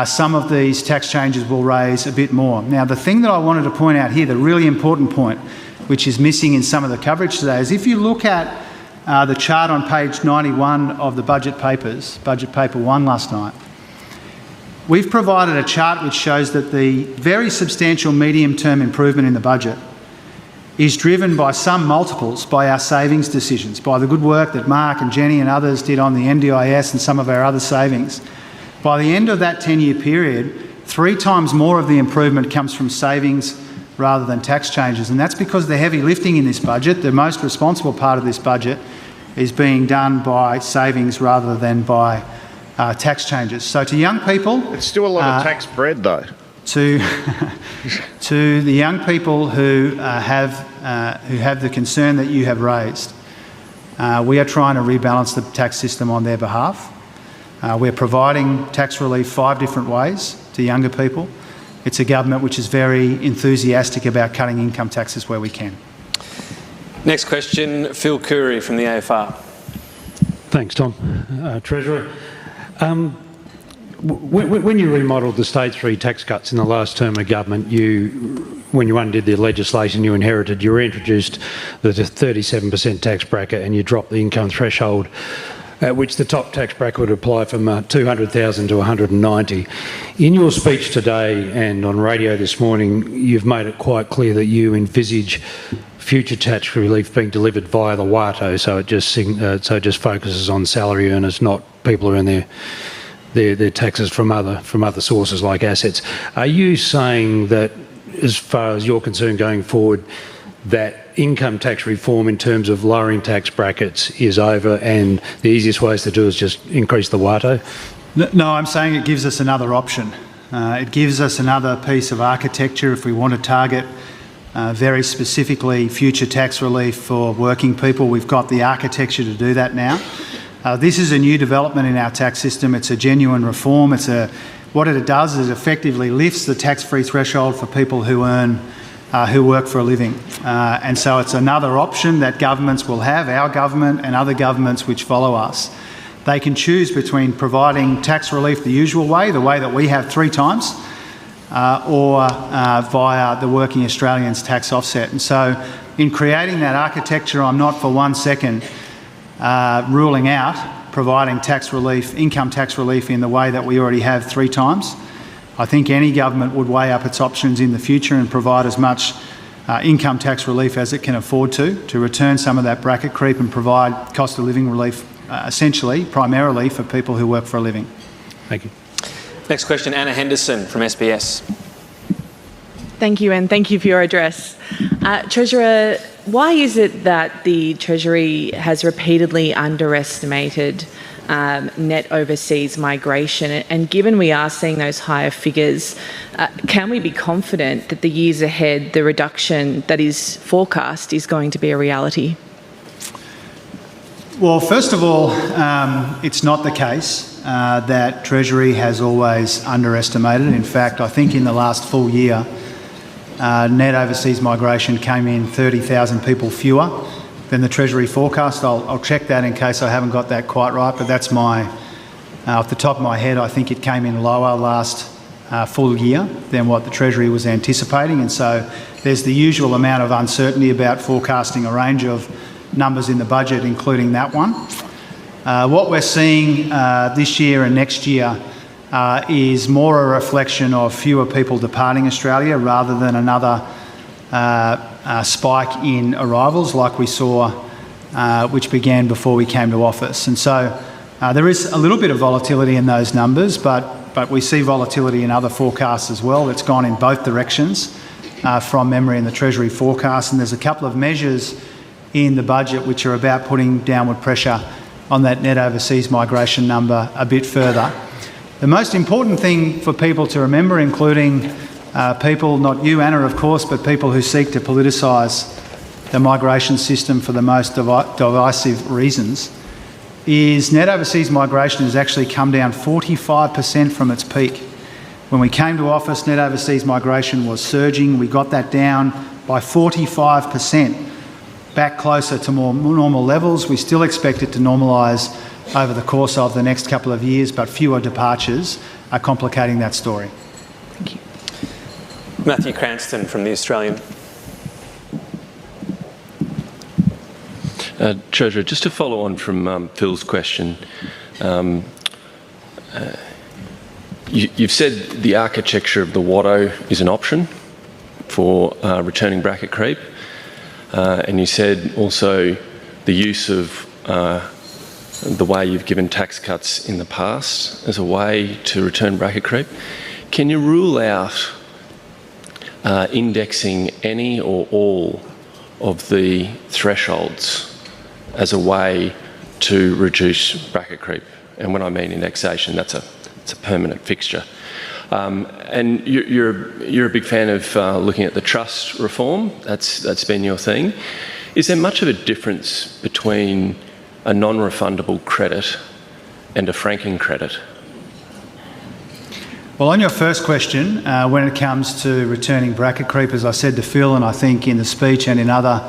some of these tax changes will raise a bit more. Now, the thing that I wanted to point out here, the really important point, which is missing in some of the coverage today, is if you look at the chart on page 91 of the budget papers, budget paper 1 last night, we've provided a chart which shows that the very substantial medium-term improvement in the budget is driven by some multiples by our savings decisions, by the good work that Mark and Jenny and others did on the NDIS and some of our other savings. By the end of that 10-year period, 3 times more of the improvement comes from savings rather than tax changes. And that's because the heavy lifting in this budget, the most responsible part of this budget, is being done by savings rather than by tax changes. So to young people... It's still a lot of tax bread, though. To the young people who have the concern that you have raised, we are trying to rebalance the tax system on their behalf. We're providing tax relief 5 different ways to younger people. It's a government which is very enthusiastic about cutting income taxes where we can. Next question, Phil Curry from the AFR. Thanks, Tom. Treasurer. When you remodelled the stage 3 tax cuts in the last term of government, when you undid the legislation you inherited, you introduced the 37% tax bracket and you dropped the income threshold at which the top tax bracket would apply from $200,000 to $190,000. In your speech today and on radio this morning, you've made it quite clear that you envisage future tax relief being delivered via the WATO, so it just focuses on salary earners, not people who earn their taxes from other sources like assets. Are you saying that, as far as you're concerned going forward, that income tax reform in terms of lowering tax brackets is over and the easiest ways to do is just increase the WATO? No, I'm saying it gives us another option. It gives us another piece of architecture if we want to target very specifically future tax relief for working people. We've got the architecture to do that now. This is a new development in our tax system. It's a genuine reform. What it does is effectively lifts the tax-free threshold for people who work for a living. And so it's another option that governments will have, our government and other governments which follow us. They can choose between providing tax relief the usual way, the way that we have 3 times, or via the Working Australians tax offset. And so in creating that architecture, I'm not for 1 second ruling out providing tax relief, income tax relief in the way that we already have 3 times. I think any government would weigh up its options in the future and provide as much income tax relief as it can afford to return some of that bracket creep and provide cost of living relief essentially, primarily for people who work for a living. Thank you. Next question, Anna Henderson from SBS. Thank you, and thank you for your address. Treasurer, why is it that the Treasury has repeatedly underestimated net overseas migration? And given we are seeing those higher figures, can we be confident that the years ahead, the reduction that is forecast is going to be a reality? Well, first of all, it's not the case that Treasury has always underestimated. In fact, I think in the last full year, net overseas migration came in 30,000 people fewer than the Treasury forecast. I'll check that in case I haven't got that quite right, but that's off the top of my head, I think it came in lower last full year than what the Treasury was anticipating. And so there's the usual amount of uncertainty about forecasting a range of numbers in the budget, including that one. What we're seeing this year and next year is more a reflection of fewer people departing Australia rather than another spike in arrivals like we saw, which began before we came to office. And so there is a little bit of volatility in those numbers, but we see volatility in other forecasts as well. It's gone in both directions from memory in the Treasury forecast, and there's a couple of measures in the budget which are about putting downward pressure on that net overseas migration number a bit further. The most important thing for people to remember, including people, not you, Anna, of course, but people who seek to politicise the migration system for the most divisive reasons, is net overseas migration has actually come down 45% from its peak. When we came to office, net overseas migration was surging. We got that down by 45%, back closer to more normal levels. We still expect it to normalise over the course of the next couple of years, but fewer departures are complicating that story. Thank you. Matthew Cranston from The Australian. Treasurer, just to follow on from Phil's question, You've said the architecture of the Watto is an option for returning bracket creep, and you said also the use of the way you've given tax cuts in the past as a way to return bracket creep. Can you rule out indexing any or all of the thresholds as a way to reduce bracket creep? And when I mean indexation, it's a permanent fixture. And you're a big fan of looking at the trust reform. That's been your thing. Is there much of a difference between a non-refundable credit and a franking credit? Well, on your first question, when it comes to returning bracket creep, as I said to Phil, and I think in the speech and in on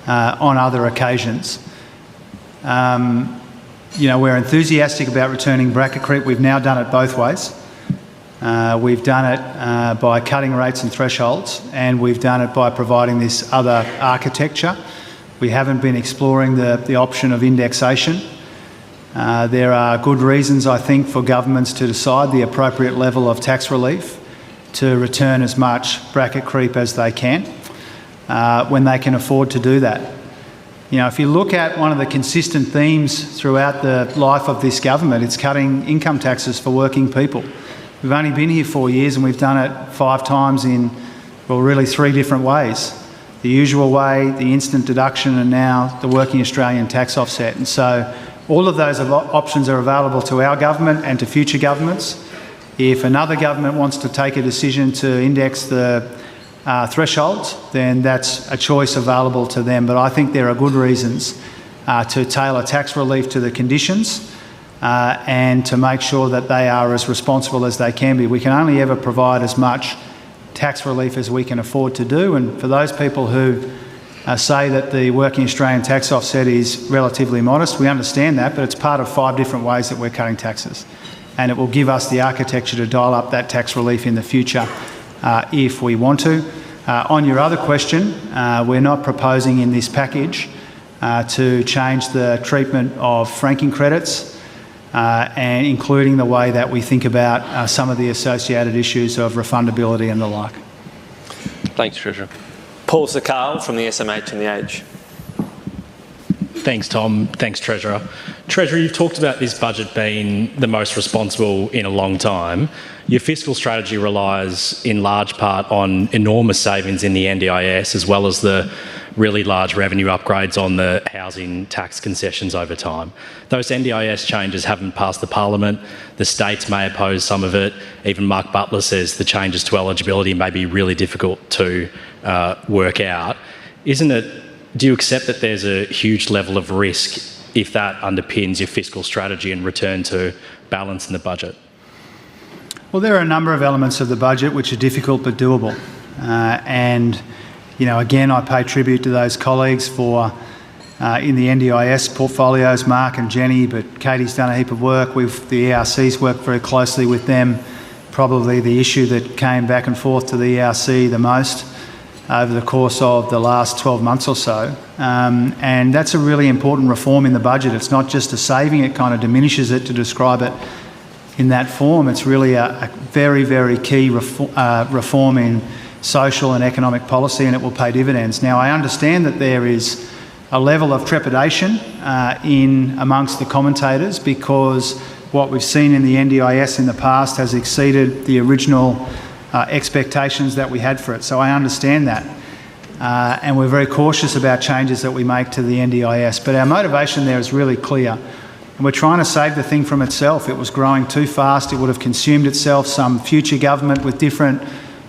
other occasions, we're enthusiastic about returning bracket creep. We've now done it both ways. We've done it by cutting rates and thresholds, and we've done it by providing this other architecture. We haven't been exploring the option of indexation. There are good reasons, I think, for governments to decide the appropriate level of tax relief to return as much bracket creep as they can when they can afford to do that. If you look at one of the consistent themes throughout the life of this government, it's cutting income taxes for working people. We've only been here 4 years and we've done it 5 times in, well, really 3 different ways. The usual way, the instant deduction, and now the working Australian tax offset. And so all of those options are available to our government and to future governments. If another government wants to take a decision to index the thresholds, then that's a choice available to them. But I think there are good reasons to tailor tax relief to the conditions and to make sure that they are as responsible as they can be. We can only ever provide as much tax relief as we can afford to do, and for those people who say that the working Australian tax offset is relatively modest, we understand that, but it's part of 5 different ways that we're cutting taxes, and it will give us the architecture to dial up that tax relief in the future if we want to. On your other question, we're not proposing in this package to change the treatment of franking credits and including the way that we think about some of the associated issues of refundability and the like. Thanks, Treasurer. Paul Sakal from the SMH and the Age. Thanks, Tom. Thanks, Treasurer. Treasurer, you've talked about this budget being the most responsible in a long time. Your fiscal strategy relies in large part on enormous savings in the NDIS, as well as the really large revenue upgrades on the housing tax concessions over time. Those NDIS changes haven't passed the Parliament. The states may oppose some of it. Even Mark Butler says the changes to eligibility may be really difficult to work out. Do you accept that there's a huge level of risk if that underpins your fiscal strategy and return to balance in the budget? Well, there are a number of elements of the budget which are difficult but doable. Again, I pay tribute to those colleagues for in the NDIS portfolios, Mark and Jenny, but Katie's done a heap of work. The ERC's worked very closely with them. Probably the issue that came back and forth to the ERC the most over the course of the last 12 months or so. And that's a really important reform in the budget. It's not just a saving, it kind of diminishes it to describe it in that form. It's really a very, very key reform in social and economic policy, and it will pay dividends. Now, I understand that there is a level of trepidation amongst the commentators because what we've seen in the NDIS in the past has exceeded the original expectations that we had for it. So I understand that. And we're very cautious about changes that we make to the NDIS. But our motivation there is really clear. And we're trying to save the thing from itself. It was growing too fast. It would have consumed itself. Some future government with different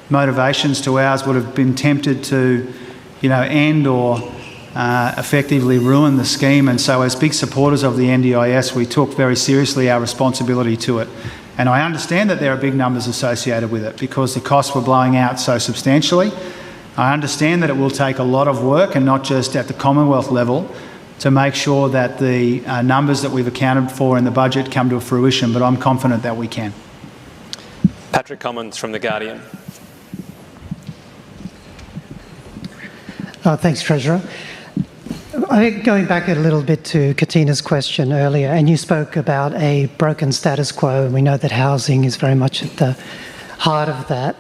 motivations to ours would have been tempted to, end or effectively ruin the scheme. And so as big supporters of the NDIS, we took very seriously our responsibility to it. And I understand that there are big numbers associated with it because the costs were blowing out so substantially. I understand that it will take a lot of work, and not just at the Commonwealth level, to make sure that the numbers that we've accounted for in the budget come to fruition, but I'm confident that we can. Patrick Commons from The Guardian. Thanks, Treasurer. I think going back a little bit to Katina's question earlier, and you spoke about a broken status quo, and we know that housing is very much at the heart of that.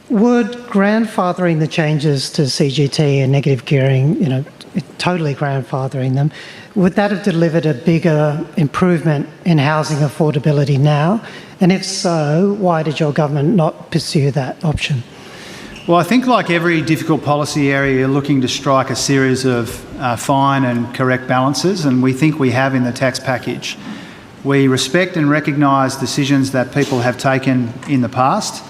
Would grandfathering the changes to CGT and negative gearing, totally grandfathering them, would that have delivered a bigger improvement in housing affordability now? And if so, why did your government not pursue that option? Well, I think like every difficult policy area, you're looking to strike a series of fine and correct balances, and we think we have in the tax package. We respect and recognise decisions that people have taken in the past,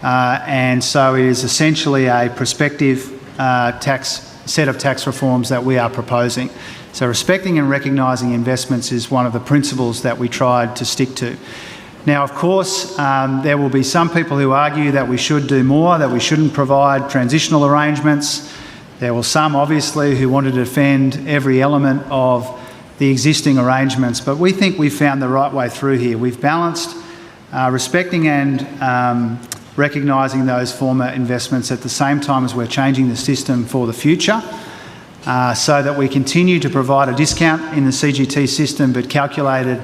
and so it is essentially a prospective set of tax reforms that we are proposing. So respecting and recognising investments is one of the principles that we tried to stick to. Now, of course, there will be some people who argue that we should do more, that we shouldn't provide transitional arrangements. There were some, obviously, who wanted to defend every element of the existing arrangements, but we think we've found the right way through here. We've balanced respecting and recognising those former investments at the same time as we're changing the system for the future, so that we continue to provide a discount in the CGT system, but calculated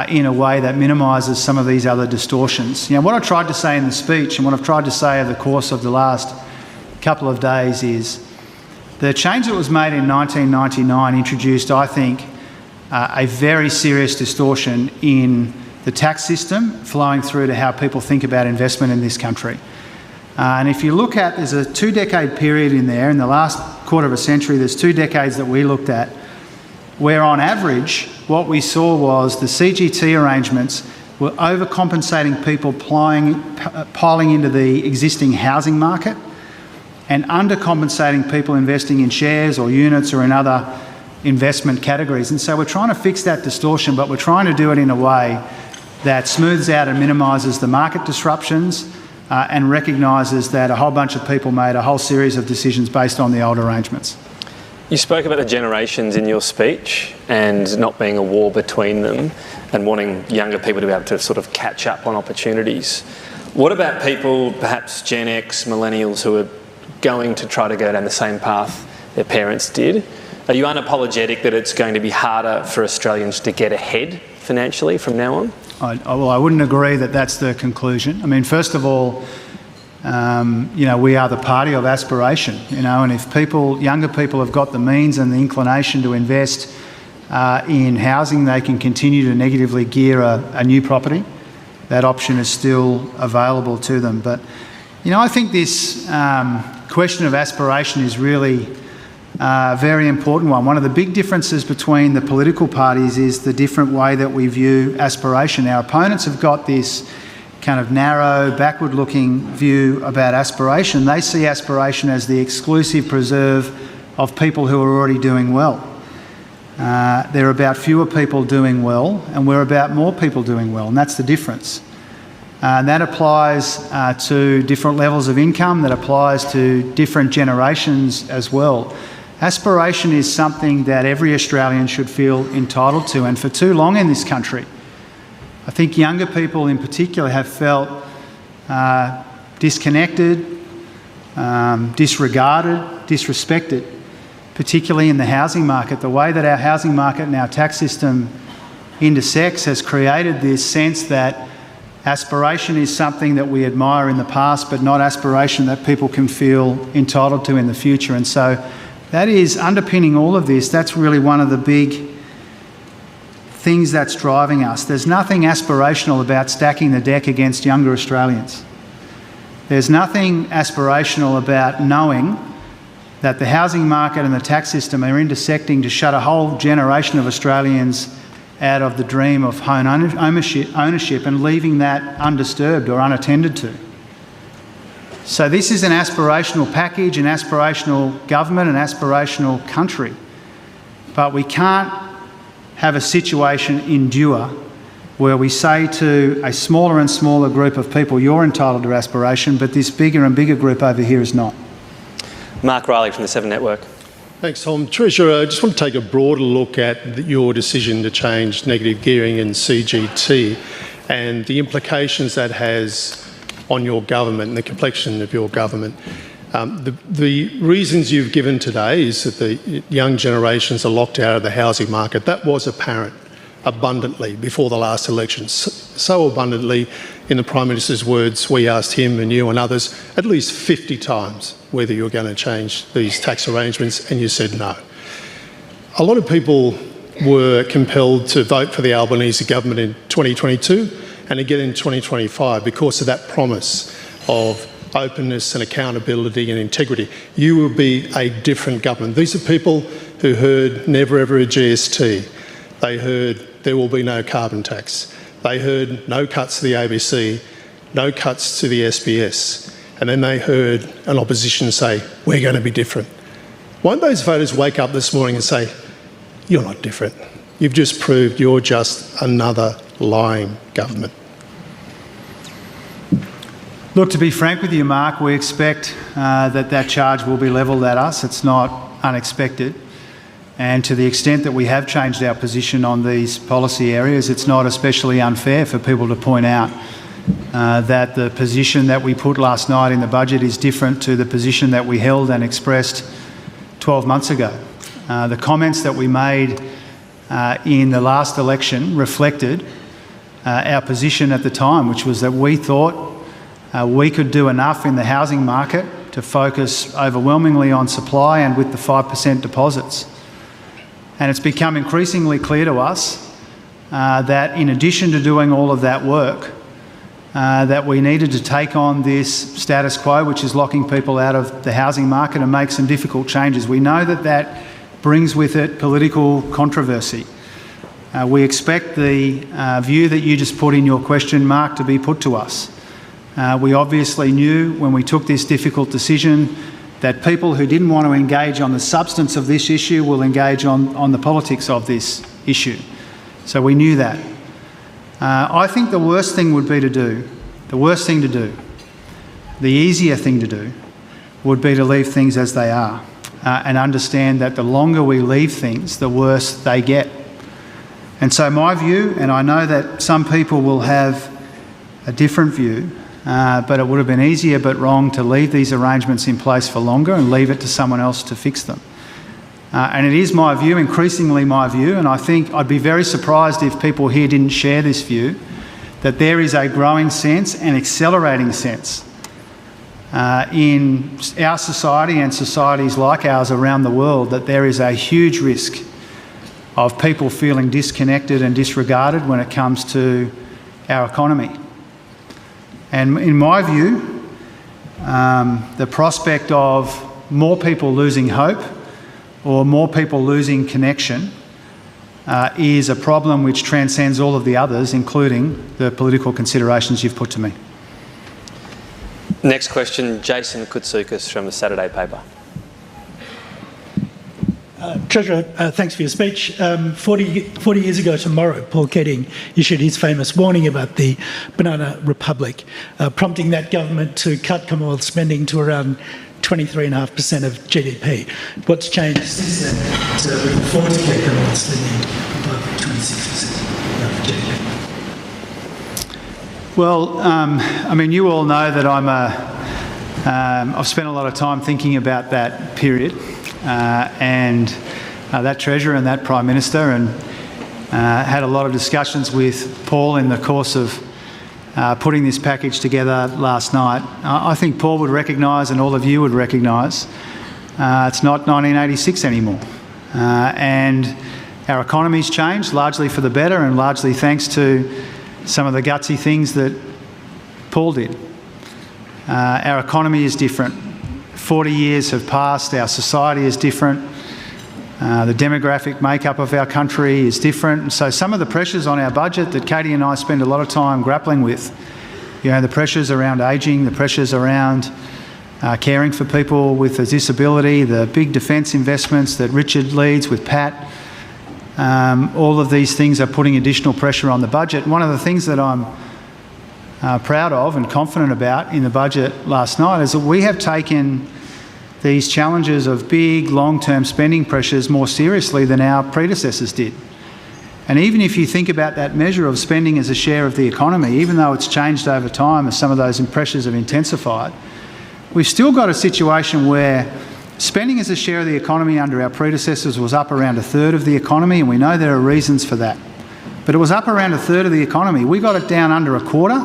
in a way that minimises some of these other distortions. What I tried to say in the speech and what I've tried to say over the course of the last couple of days is the change that was made in 1999 introduced, I think, a very serious distortion in the tax system flowing through to how people think about investment in this country. And if you look at, there's a 2-decade period in there, in the last quarter of a century, there's 2 decades that we looked at, where on average what we saw was the CGT arrangements were overcompensating people piling into the existing housing market and undercompensating people investing in shares or units or in other investment categories. And so we're trying to fix that distortion, but we're trying to do it in a way that smooths out and minimises the market disruptions and recognises that a whole bunch of people made a whole series of decisions based on the old arrangements. You spoke about the generations in your speech and not being a war between them and wanting younger people to be able to sort of catch up on opportunities. What about people, perhaps Gen X, millennials, who are going to try to go down the same path their parents did? Are you unapologetic that it's going to be harder for Australians to get ahead financially from now on? Well, I wouldn't agree that that's the conclusion. I mean, first of all, we are the party of aspiration, and if younger people have got the means and the inclination to invest in housing, they can continue to negatively gear a new property. That option is still available to them. But, I think this question of aspiration is really a very important one. One of the big differences between the political parties is the different way that we view aspiration. Our opponents have got this kind of narrow, backward-looking view about aspiration. They see aspiration as the exclusive preserve of people who are already doing well. They're about fewer people doing well, and we're about more people doing well, and that's the difference. And that applies to different levels of income, that applies to different generations as well. Aspiration is something that every Australian should feel entitled to, and for too long in this country, I think younger people in particular have felt disconnected, disregarded, disrespected, particularly in the housing market. The way that our housing market and our tax system intersects has created this sense that aspiration is something that we admire in the past, but not aspiration that people can feel entitled to in the future. And so that is underpinning all of this. That's really one of the big things that's driving us. There's nothing aspirational about stacking the deck against younger Australians. There's nothing aspirational about knowing that the housing market and the tax system are intersecting to shut a whole generation of Australians out of the dream of home ownership and leaving that undisturbed or unattended to. So this is an aspirational package, an aspirational government, an aspirational country. But we can't have a situation endure where we say to a smaller and smaller group of people, you're entitled to aspiration, but this bigger and bigger group over here is not. Mark Riley from the Seven Network. Thanks, Tom. Treasurer, I just want to take a broader look at your decision to change negative gearing in CGT and the implications that has on your government and the complexion of your government. The reasons you've given today is that the young generations are locked out of the housing market. That was apparent abundantly before the last election, so abundantly, in the Prime Minister's words, we asked him and you and others at least 50 times whether you were going to change these tax arrangements, and you said no. A lot of people were compelled to vote for the Albanese government in 2022 and again in 2025 because of that promise of openness and accountability and integrity. You will be a different government. These are people who heard never ever a GST. They heard there will be no carbon tax. They heard no cuts to the ABC, no cuts to the SBS. And then they heard an opposition say, we're going to be different. Won't those voters wake up this morning and say, you're not different. You've just proved you're just another lying government? Look, to be frank with you, Mark, we expect that charge will be levelled at us. It's not unexpected. And to the extent that we have changed our position on these policy areas, it's not especially unfair for people to point out that the position that we put last night in the budget is different to the position that we held and expressed 12 months ago. The comments that we made in the last election reflected our position at the time, which was that we thought we could do enough in the housing market to focus overwhelmingly on supply and with the 5% deposits. And it's become increasingly clear to us that in addition to doing all of that work, that we needed to take on this status quo, which is locking people out of the housing market, and make some difficult changes. We know that that brings with it political controversy. We expect the view that you just put in your question, Mark, to be put to us. We obviously knew when we took this difficult decision that people who didn't want to engage on the substance of this issue will engage on the politics of this issue. So we knew that. I think the worst thing would be to do, the easier thing to do, would be to leave things as they are and understand that the longer we leave things, the worse they get. And so my view, and I know that some people will have a different view, but it would have been easier but wrong to leave these arrangements in place for longer and leave it to someone else to fix them. And it is my view, increasingly my view, and I think I'd be very surprised if people here didn't share this view, that there is a growing sense and accelerating sense in our society and societies like ours around the world that there is a huge risk of people feeling disconnected and disregarded when it comes to our economy. And in my view, the prospect of more people losing hope or more people losing connection is a problem which transcends all of the others, including the political considerations you've put to me. Next question, Jason Koutsoukas from the Saturday paper. Treasurer, thanks for your speech. 40 years ago tomorrow, Paul Keating issued his famous warning about the Banana Republic, prompting that government to cut Commonwealth spending to around 23.5% of GDP. What's changed since then? So we can afford to keep Commonwealth spending above 26% of GDP. Well, I mean, you all know that I've spent a lot of time thinking about that period and that Treasurer and that Prime Minister, and had a lot of discussions with Paul in the course of putting this package together last night. I think Paul would recognise, and all of you would recognise, it's not 1986 anymore. And our economy's changed, largely for the better and largely thanks to some of the gutsy things that Paul did. Our economy is different. 40 years have passed, our society is different. The demographic makeup of our country is different. And so some of the pressures on our budget that Katie and I spend a lot of time grappling with, you know, the pressures around ageing, the pressures around caring for people with a disability, the big defence investments that Richard leads with Pat, all of these things are putting additional pressure on the budget. One of the things that I'm proud of and confident about in the budget last night is that we have taken these challenges of big long-term spending pressures more seriously than our predecessors did. And even if you think about that measure of spending as a share of the economy, even though it's changed over time as some of those pressures have intensified, we've still got a situation where spending as a share of the economy under our predecessors was up around a third of the economy, and we know there are reasons for that. But it was up around a third of the economy. We got it down under a quarter.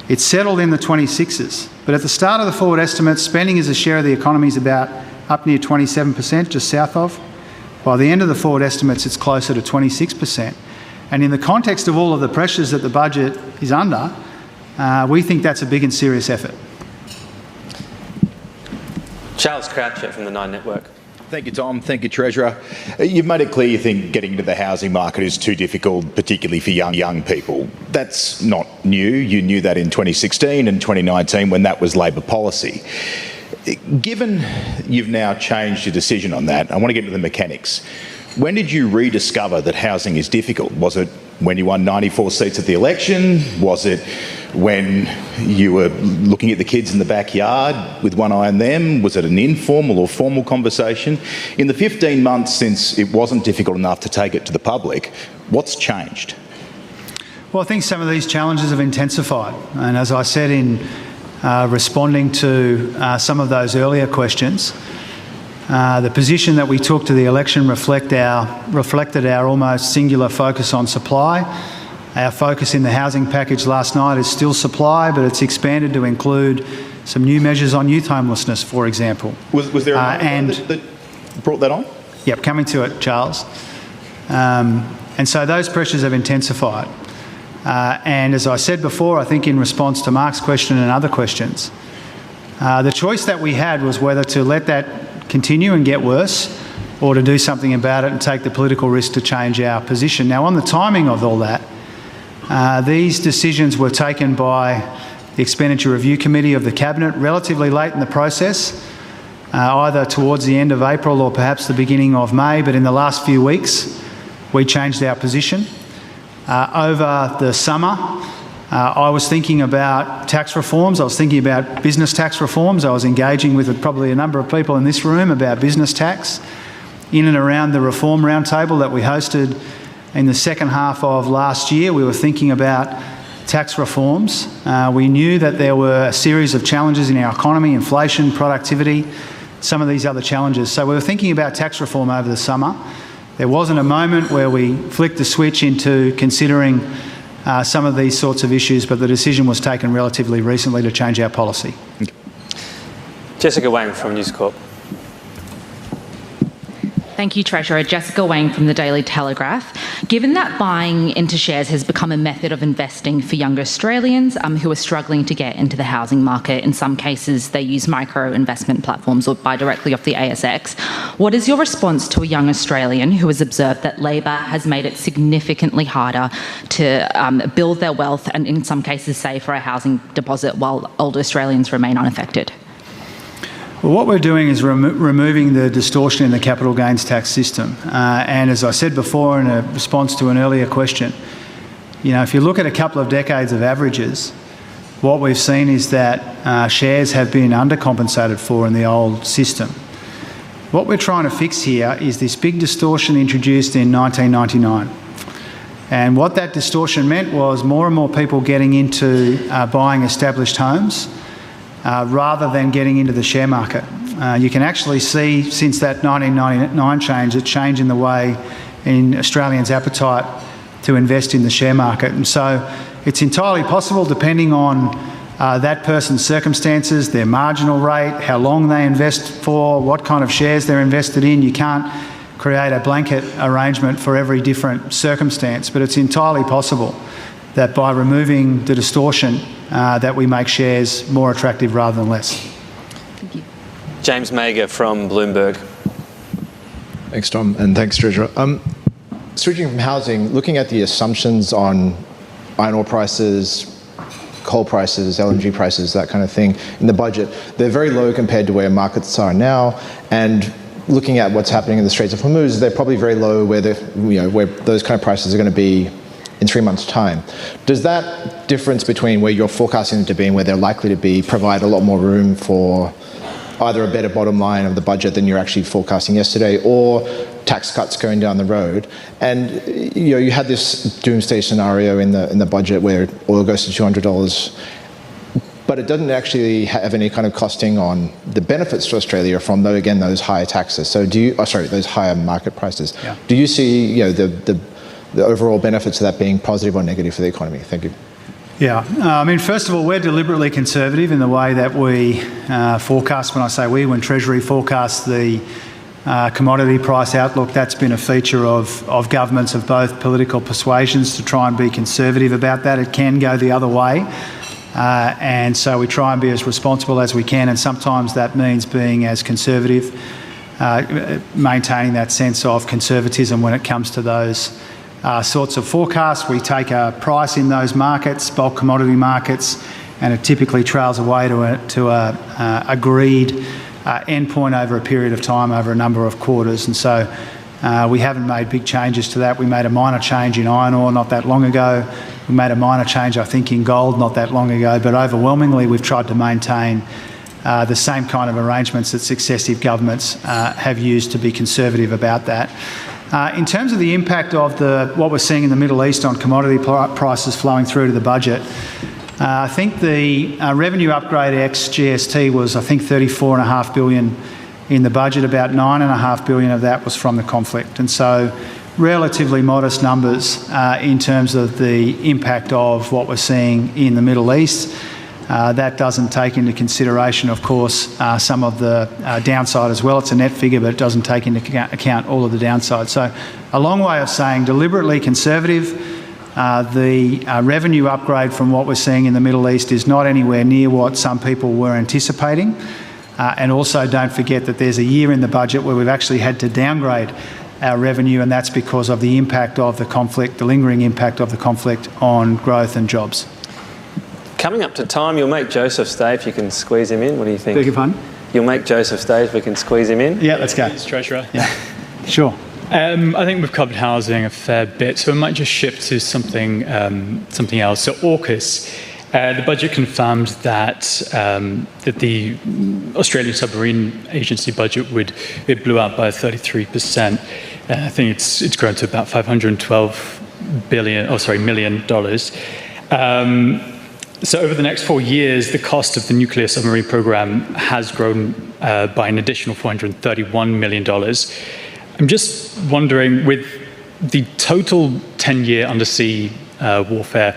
It settled in the 26s. But at the start of the forward estimates, spending as a share of the economy is about up near 27%, just south of. By the end of the forward estimates, it's closer to 26%. And in the context of all of the pressures that the budget is under, we think that's a big and serious effort. Charles Croucher from the Nine Network. Thank you, Tom. Thank you, Treasurer. You've made it clear you think getting into the housing market is too difficult, particularly for young people. That's not new. You knew that in 2016 and 2019 when that was Labor policy. Given you've now changed your decision on that, I want to get into the mechanics. When did you rediscover that housing is difficult? Was it when you won 94 seats at the election? Was it when you were looking at the kids in the backyard with one eye on them? Was it an informal or formal conversation? In the 15 months since it wasn't difficult enough to take it to the public, what's changed? Well, I think some of these challenges have intensified. And as I said in responding to some of those earlier questions, the position that we took to the election reflected our almost singular focus on supply. Our focus in the housing package last night is still supply, but it's expanded to include some new measures on youth homelessness, for example. Was there a moment that brought that on? Yep, coming to it, Charles. And so those pressures have intensified. And as I said before, I think in response to Mark's question and other questions, the choice that we had was whether to let that continue and get worse or to do something about it and take the political risk to change our position. Now, on the timing of all that, these decisions were taken by the Expenditure Review Committee of the Cabinet relatively late in the process, either towards the end of April or perhaps the beginning of May, but in the last few weeks we changed our position. Over the summer, I was thinking about tax reforms. I was thinking about business tax reforms. I was engaging with probably a number of people in this room about business tax in and around the reform roundtable that we hosted in the second half of last year. We were thinking about tax reforms. We knew that there were a series of challenges in our economy, inflation, productivity, some of these other challenges. So we were thinking about tax reform over the summer. There wasn't a moment where we flicked the switch into considering some of these sorts of issues, but the decision was taken relatively recently to change our policy. Jessica Wang from News Corp. Thank you, Treasurer. Jessica Wang from the Daily Telegraph. Given that buying into shares has become a method of investing for younger Australians who are struggling to get into the housing market, in some cases they use micro investment platforms or buy directly off the ASX, what is your response to a young Australian who has observed that Labor has made it significantly harder to build their wealth and in some cases save for a housing deposit while older Australians remain unaffected? Well, what we're doing is removing the distortion in the capital gains tax system. And as I said before in a response to an earlier question, if you look at a couple of decades of averages, what we've seen is that shares have been undercompensated for in the old system. What we're trying to fix here is this big distortion introduced in 1999. And what that distortion meant was more and more people getting into buying established homes rather than getting into the share market. You can actually see since that 1999 change, a change in the way in Australians' appetite to invest in the share market. And so it's entirely possible, depending on that person's circumstances, their marginal rate, how long they invest for, what kind of shares they're invested in. You can't create a blanket arrangement for every different circumstance, but it's entirely possible that by removing the distortion that we make shares more attractive rather than less. Thank you. James Mager from Bloomberg. Thanks, Tom, and thanks, Treasurer. Switching from housing, looking at the assumptions on iron ore prices, coal prices, LNG prices, that kind of thing in the budget, they're very low compared to where markets are now, and looking at what's happening in the Straits of Hormuz, they're probably very low where those kind of prices are going to be in 3 months' time. Does that difference between where you're forecasting them to be and where they're likely to be provide a lot more room for either a better bottom line of the budget than you're actually forecasting yesterday, or tax cuts going down the road? And you had this doomsday scenario in the budget where oil goes to $200, but it doesn't actually have any kind of costing on the benefits to Australia from, though, again, those higher taxes. So those higher market prices. Yeah. Do you see, the overall benefits of that being positive or negative for the economy? Thank you. Yeah, first of all, we're deliberately conservative in the way that we forecast. When I say we, when Treasury forecasts the commodity price outlook, that's been a feature of governments of both political persuasions to try and be conservative about that. It can go the other way. And so we try and be as responsible as we can, and sometimes that means being as conservative, maintaining that sense of conservatism when it comes to those sorts of forecasts. We take a price in those markets, bulk commodity markets, and it typically trails away to a agreed endpoint over a period of time, over a number of quarters. And so we haven't made big changes to that. We made a minor change in iron ore not that long ago. We made a minor change, I think, in gold not that long ago. But overwhelmingly, we've tried to maintain the same kind of arrangements that successive governments have used to be conservative about that. In terms of the impact of what we're seeing in the Middle East on commodity prices flowing through to the budget, I think the revenue upgrade ex-GST was, $34.5 billion in the budget. About $9.5 billion of that was from the conflict. And so relatively modest numbers in terms of the impact of what we're seeing in the Middle East. That doesn't take into consideration, of course, some of the downside as well. It's a net figure, but it doesn't take into account all of the downside. So a long way of saying deliberately conservative. The revenue upgrade from what we're seeing in the Middle East is not anywhere near what some people were anticipating. And also don't forget that there's a year in the budget where we've actually had to downgrade our revenue, and that's because of the impact of the conflict, the lingering impact of the conflict on growth and jobs. Coming up to time, you'll make Joseph stay if you can squeeze him in. What do you think? Beg your pardon? You'll make Joseph stay if we can squeeze him in? Yeah, let's go. Mr. Treasurer. Yeah, sure. I think we've covered housing a fair bit, so we might just shift to something else. So AUKUS, the budget confirmed that the Australian Submarine Agency budget it blew out by 33%. I think it's grown to about $512 million. So over the next 4 years, the cost of the nuclear submarine program has grown by an additional $431 million. I'm just wondering, with the total 10-year undersea warfare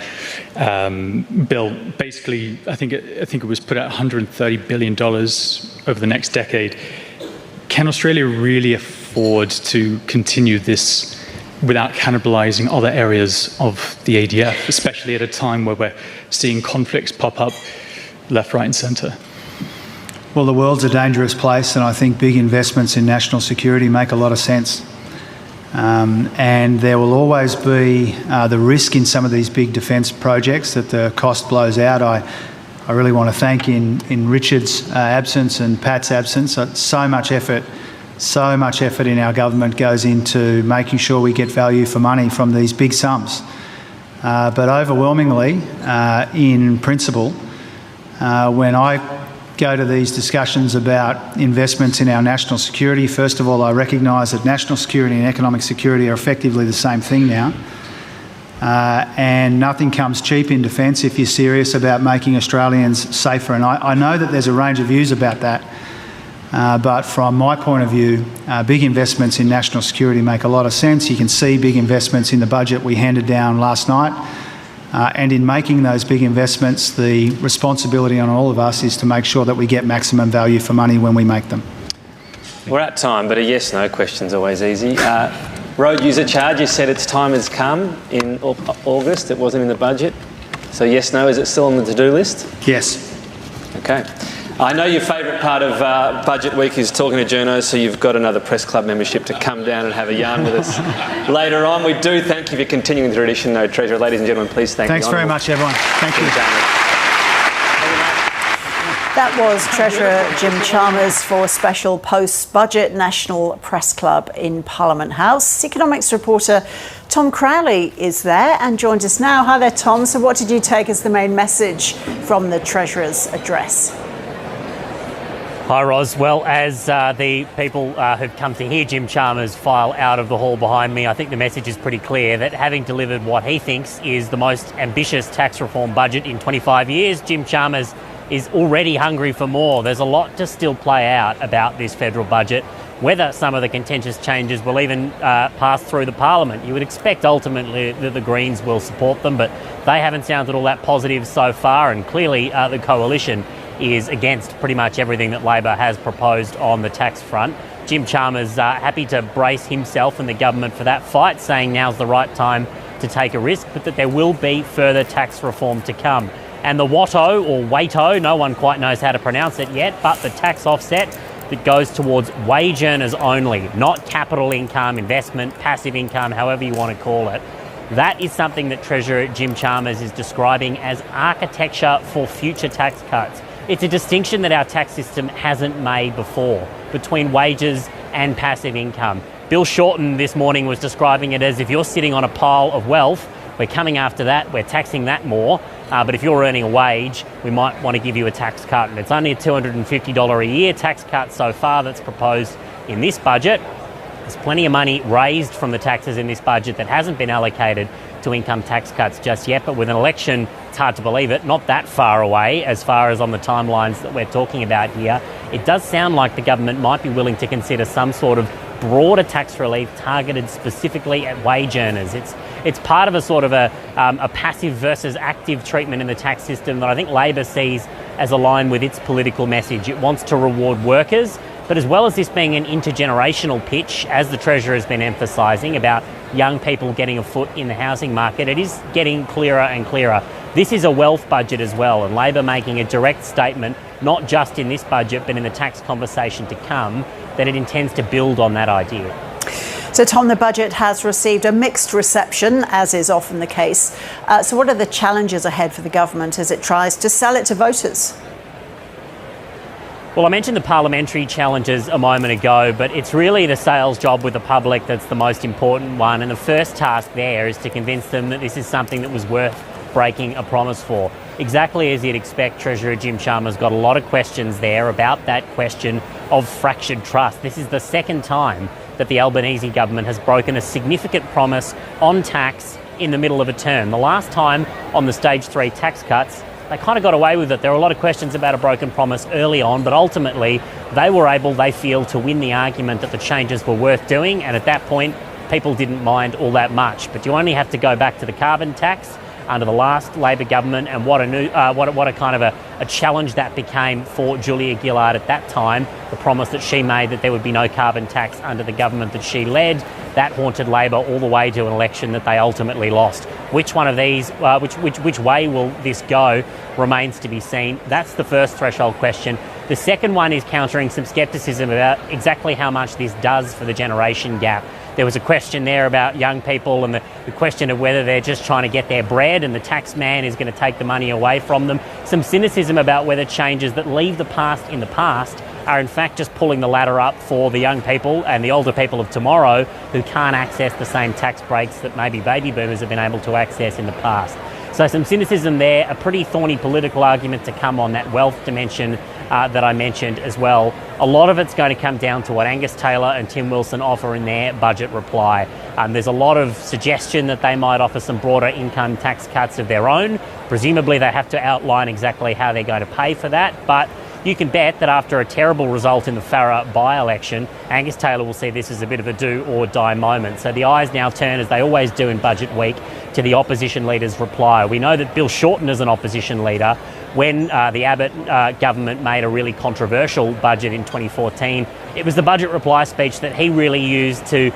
bill, basically, I think it was put at $130 billion over the next decade. Can Australia really afford to continue this without cannibalising other areas of the ADF, especially at a time where we're seeing conflicts pop up left, right and centre? Well, the world's a dangerous place, and I think big investments in national security make a lot of sense. And there will always be the risk in some of these big defence projects that the cost blows out. I really want to thank in Richard's absence and Pat's absence, so much effort in our government goes into making sure we get value for money from these big sums. But overwhelmingly, in principle, when I go to these discussions about investments in our national security, first of all, I recognise that national security and economic security are effectively the same thing now. And nothing comes cheap in defence if you're serious about making Australians safer. And I know that there's a range of views about that. But from my point of view, big investments in national security make a lot of sense. You can see big investments in the budget we handed down last night. And in making those big investments, the responsibility on all of us is to make sure that we get maximum value for money when we make them. We're at time, but a yes-no question's always easy. Road user charge, you said its time has come in August. It wasn't in the budget. So yes-no, is it still on the to-do list? Yes. Okay. I know your favourite part of Budget Week is talking to journos, so you've got another Press Club membership to come down and have a yarn with us later on. We do thank you for continuing the tradition, though, Treasurer. Ladies and gentlemen, please thank you. Thanks very much, everyone. Thank you. That was Treasurer Jim Chalmers for special post-budget National Press Club in Parliament House. Economics reporter Tom Crowley is there and joins us now. Hi there, Tom. So what did you take as the main message from the Treasurer's address? Hi, Ros. Well, as the people who've come to hear Jim Chalmers file out of the hall behind me, I think the message is pretty clear that having delivered what he thinks is the most ambitious tax reform budget in 25 years, Jim Chalmers is already hungry for more. There's a lot to still play out about this federal budget, whether some of the contentious changes will even pass through the parliament. You would expect ultimately that the Greens will support them, but they haven't sounded all that positive so far, and clearly the coalition is against pretty much everything that Labor has proposed on the tax front. Jim Chalmers happy to brace himself and the government for that fight, saying now's the right time to take a risk, but that there will be further tax reform to come. And the WATO, or WATO, no one quite knows how to pronounce it yet, but the tax offset that goes towards wage earners only, not capital income, investment, passive income, however you want to call it. That is something that Treasurer Jim Chalmers is describing as architecture for future tax cuts. It's a distinction that our tax system hasn't made before between wages and passive income. Bill Shorten this morning was describing it as if you're sitting on a pile of wealth, we're coming after that, we're taxing that more, but if you're earning a wage, we might want to give you a tax cut. And it's only a $250 a year tax cut so far that's proposed in this budget. There's plenty of money raised from the taxes in this budget that hasn't been allocated to income tax cuts just yet, but with an election, it's hard to believe it, not that far away as far as on the timelines that we're talking about here. It does sound like the government might be willing to consider some sort of broader tax relief targeted specifically at wage earners. It's part of a sort of a passive versus active treatment in the tax system that I think Labor sees as aligned with its political message. It wants to reward workers, but as well as this being an intergenerational pitch, as the Treasurer has been emphasising, about young people getting a foot in the housing market, it is getting clearer and clearer. This is a wealth budget as well, and Labor making a direct statement, not just in this budget, but in the tax conversation to come, that it intends to build on that idea. So, Tom, the budget has received a mixed reception, as is often the case. So what are the challenges ahead for the government as it tries to sell it to voters? Well, I mentioned the parliamentary challenges a moment ago, but it's really the sales job with the public that's the most important one. And the first task there is to convince them that this is something that was worth breaking a promise for. Exactly as you'd expect, Treasurer Jim Chalmers got a lot of questions there about that question of fractured trust. This is the second time that the Albanese government has broken a significant promise on tax in the middle of a term. The last time on the stage 3 tax cuts, they kind of got away with it. There were a lot of questions about a broken promise early on, but ultimately they were able, they feel, to win the argument that the changes were worth doing, and at that point people didn't mind all that much. But you only have to go back to the carbon tax under the last Labor government, and what a kind of a challenge that became for Julia Gillard at that time. The promise that she made that there would be no carbon tax under the government that she led, that haunted Labor all the way to an election that they ultimately lost. Which one of these, which way will this go, remains to be seen. That's the first threshold question. The second one is countering some scepticism about exactly how much this does for the generation gap. There was a question there about young people and the question of whether they're just trying to get their bread and the tax man is going to take the money away from them. Some cynicism about whether changes that leave the past in the past are in fact just pulling the ladder up for the young people and the older people of tomorrow who can't access the same tax breaks that maybe baby boomers have been able to access in the past. So some cynicism there, a pretty thorny political argument to come on that wealth dimension that I mentioned as well. A lot of it's going to come down to what Angus Taylor and Tim Wilson offer in their budget reply. There's a lot of suggestion that they might offer some broader income tax cuts of their own. Presumably they have to outline exactly how they're going to pay for that, but you can bet that after a terrible result in the Farrer by-election, Angus Taylor will see this as a bit of a do or die moment. So the eyes now turn, as they always do in budget week, to the opposition leader's reply. We know that Bill Shorten is an opposition leader. When the Abbott government made a really controversial budget in 2014, it was the budget reply speech that he really used to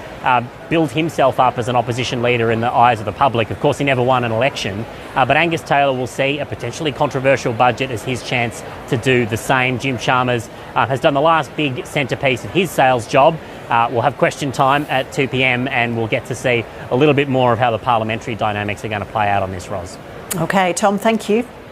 build himself up as an opposition leader in the eyes of the public. Of course, he never won an election, but Angus Taylor will see a potentially controversial budget as his chance to do the same. Jim Chalmers has done the last big centrepiece of his sales job. We'll have question time at 2 p.m. and we'll get to see a little bit more of how the parliamentary dynamics are going to play out on this, Ros. OK, Tom, thank you.